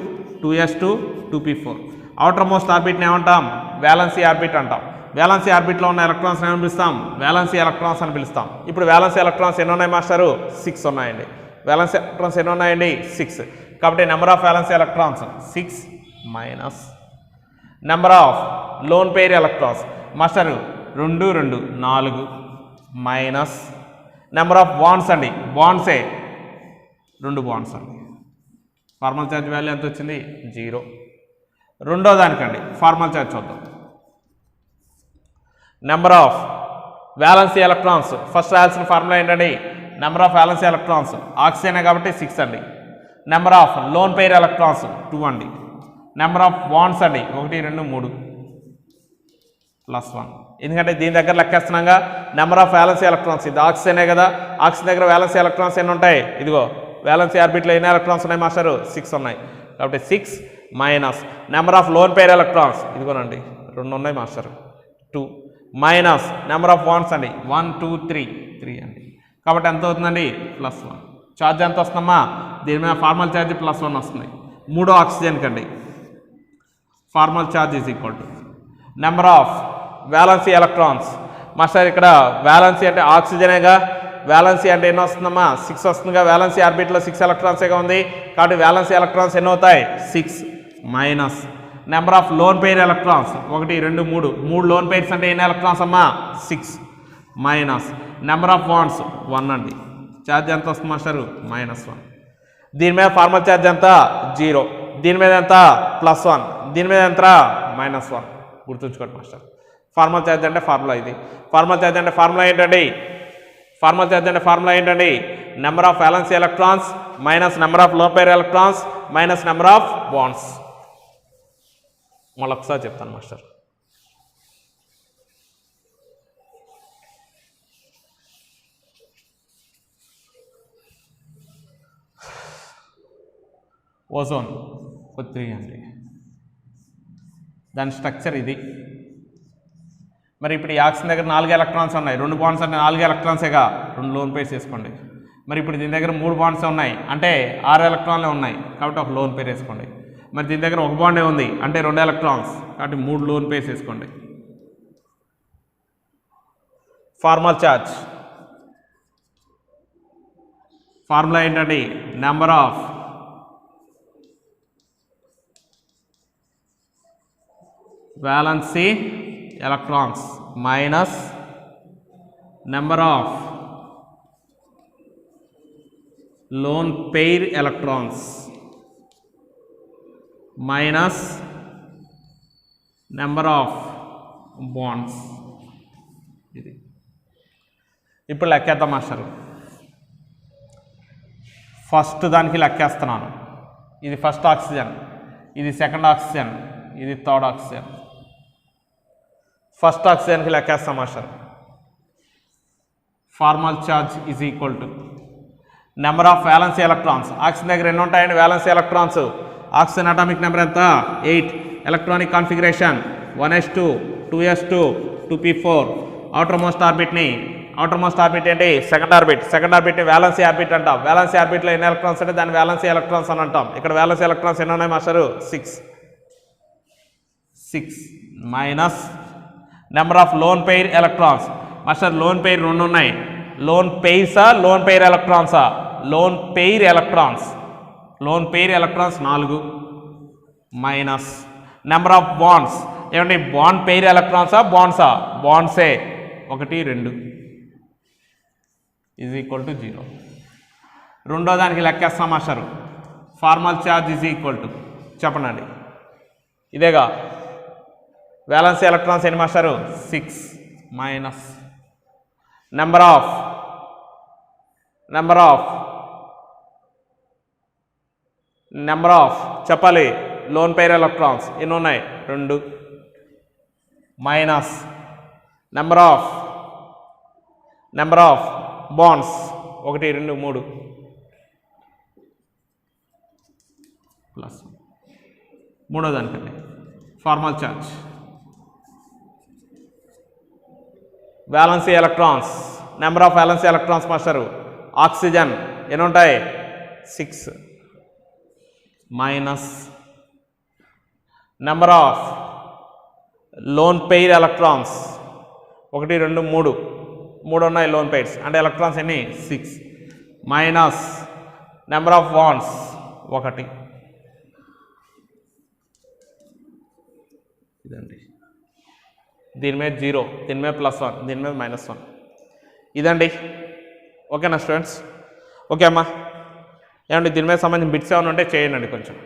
Speaker 1: 2s2 2p4. Outer most ఆర్బిట్ని ఏమంటాం, వ్యాలెన్సీ ఆర్బిట్ అంటాం. వ్యాలెన్సీ ఆర్బిట్లో ఉన్న ఎలక్ట్రాన్స్ ఏమని పిలుస్తాం, వ్యాలెన్సీ ఎలక్ట్రాన్స్ అని పిలుస్తాం. ఇప్పుడు వ్యాలెన్సీ ఎలక్ట్రాన్స్ ఎన్ని ఉన్నాయి మాస్టరు, 6 ఉన్నాయండి. వ్యాలెన్సీ ఎలక్ట్రాన్స్ ఎన్ని ఉన్నాయండి, 6. కాబట్టి number of valency electrons 6 minus number of lone pair electrons master 2 2 4 minus number of bonds అండి, బాండ్సే 2 బాండ్స్ అండి. ఫార్మల్ ఛార్జ్ వాల్యూ ఎంత వచ్చింది, 0. రెండో దానికండి ఫార్మల్ ఛార్జ్ చూద్దాం. Number of valency electrons first రాయాల్సిన ఫార్ములా ఏంటండి, నెంబర్ ఆఫ్ వ్యాలెన్సీ ఎలక్ట్రాన్స్ ఆక్సిజనే కాబట్టి 6 అండి. Number of lone pair electrons 2 అండి. నెంబర్ ఆఫ్ బాండ్స్ అండి 1 2 3 +1. ఎందుకంటే దీని దగ్గర లెక్కేస్తున్నాగా నెంబర్ ఆఫ్ వ్యాలెన్సీ ఎలక్ట్రాన్స్, ఇది ఆక్సిజనే కదా. ఆక్సిజన్ దగ్గర వ్యాలెన్సీ ఎలక్ట్రాన్స్ ఎన్ని ఉంటాయి, ఇదిగో వ్యాలెన్సీ ఆర్బిట్లో ఎన్ని ఎలక్ట్రాన్స్ ఉన్నాయి మాస్టరు, 6 ఉన్నాయి. కాబట్టి 6 minus number of lone pair electrons, ఇదిగోనండి 2 ఉన్నాయి master 2 minus number of bonds అండి 1 2 3 అండి. కాబట్టి ఎంత అవుతుందండి, +1. ఛార్జ్ ఎంత వస్తుందమ్మా, దీని మీద ఫార్మల్ ఛార్జ్ +1 వస్తుంది. మూడో ఆక్సిజన్ కండి formal charge is equal to number of valency electrons. Master ఇక్కడ వ్యాలెన్సీ అంటే ఆక్సిజనేగా, వ్యాలెన్సీ అంటే ఎన్ని వస్తుందమ్మా, 6 వస్తుందిగా. వ్యాలెన్సీ ఆర్బిట్లో 6 ఎలక్ట్రాన్సేగా ఉంది కాబట్టి వ్యాలెన్సీ ఎలక్ట్రాన్స్ ఎన్ని అవుతాయి, 6 minus number of lone pair electrons 1 2 3 loan pairs అంటే ఎన్ని ఎలక్ట్రాన్స్ అమ్మా, 6 మైనస్ నెంబర్ ఆఫ్ బాండ్స్ 1 అండి. ఛార్జ్ ఎంత వస్తుంది మాస్టరు, -1. దీని మీద ఫార్మల్ ఛార్జ్ ఎంత, 0. దీని మీద ఎంత, +1. దీని మీద ఎంత, -1. గుర్తుంచుకోండి మాస్టర్. ఫార్మల్ ఛార్జ్ అంటే ఫార్ములా ఇది. ఫార్మల్ ఛార్జ్ అంటే ఫార్ములా ఏంటండి, number of valency electrons minus number of lone pair electrons minus number of bonds. మళ్ళీ ఒకసారి చెప్తాను మాస్టర్. ఓజోన్ 3 అండి. దాని స్ట్రక్చర్ ఇది. మరి ఇప్పుడు ఈ ఆక్సిజన్ దగ్గర 4 ఎలక్ట్రాన్స్ ఉన్నాయి, 2 బాండ్స్ అంటే 4 ఎలక్ట్రాన్సేగా, 2 లోన్ పేర్స్ వేసుకోండి. మరి ఇప్పుడు దీని దగ్గర 3 బాండ్స్ ఉన్నాయి అంటే 6 ఎలక్ట్రాన్లే ఉన్నాయి కాబట్టి ఒక లోన్ పేర్ వేసుకోండి. మరి దీని దగ్గర 1 బాండే ఉంది అంటే 2 ఎలక్ట్రాన్స్ కాబట్టి 3 లోన్ పేర్స్ వేసుకోండి. ఫార్మల్ ఛార్జ్ ఫార్ములా ఏంటండి? Number of valency electrons minus number of lone pair electrons minus number of bonds. ఇది ఇప్పుడు లెక్కేద్దాం మాస్టర్. ఫస్ట్ దానికి లెక్కేస్తున్నాను. ఇది ఫస్ట్ ఆక్సిజన్, ఇది సెకండ్ ఆక్సిజన్, ఇది థర్డ్ ఆక్సిజన్. ఫస్ట్ ఆక్సిజన్కి లెక్కేస్తాం master. Formal charge is equal to number of valency electrons. Oxygen దగ్గర ఎన్ని ఉంటాయండి valency electrons? Oxygen atomic number ఎంత? 8. Electronic configuration 1s2 2s2 2p4. Outer most orbit ఏంటి? Second orbit valency orbit అంటాం. Valency ఆర్బిట్లో ఎన్ని ఎలక్ట్రాన్స్ అంటే దాన్ని వ్యాలెన్సీ ఎలక్ట్రాన్స్ అని అంటాం. ఇక్కడ వ్యాలెన్సీ ఎలక్ట్రాన్స్ ఎన్ని ఉన్నాయి master? 6 minus number of lone pair electrons. Master lone pair 2 ఉన్నాయి. లోన్ పెయిర్సా లోన్ పెయిర్ ఎలక్ట్రాన్సా? Lone pair electrons 4 minus number of bonds ఏమండి? బాండ్ పెయిర్ ఎలక్ట్రాన్సా బాండ్సా? బాండ్సే 1 2 ఈజ్ ఈక్వల్ టు 0. రెండో దానికి లెక్కేస్తాం master. Formal charge is equal to చెప్పండి ఇదేగా వ్యాలెన్సీ ఎలక్ట్రాన్స్ ఎన్ని మాస్టారు? 6 మైనస్ నెంబర్ ఆఫ్ చెప్పాలి. లోన్ పెయిర్ ఎలక్ట్రాన్స్ ఎన్ని ఉన్నాయి? 2 minus number of bonds 1 2 3 plus మూడో దానికండి formal charge valency electrons. Number of valency electrons master oxygen ఎన్ని ఉంటాయి? 6 minus number of lone pair electrons 1 2 3 ఉన్నాయి లోన్ పెయిర్స్ అంటే ఎలక్ట్రాన్స్ ఎన్ని? 6 మైనస్ నెంబర్ ఆఫ్ బాండ్స్ 1. ఇదండి. దీని మీద 0, దీని మీద +1, దీని మీద -1. ఇదండి. ఓకేనా స్టూడెంట్స్? ఓకే అమ్మా. ఏమండి దీని మీద సంబంధించిన బిట్స్ ఏమైనా ఉంటే చేయండి కొంచెం.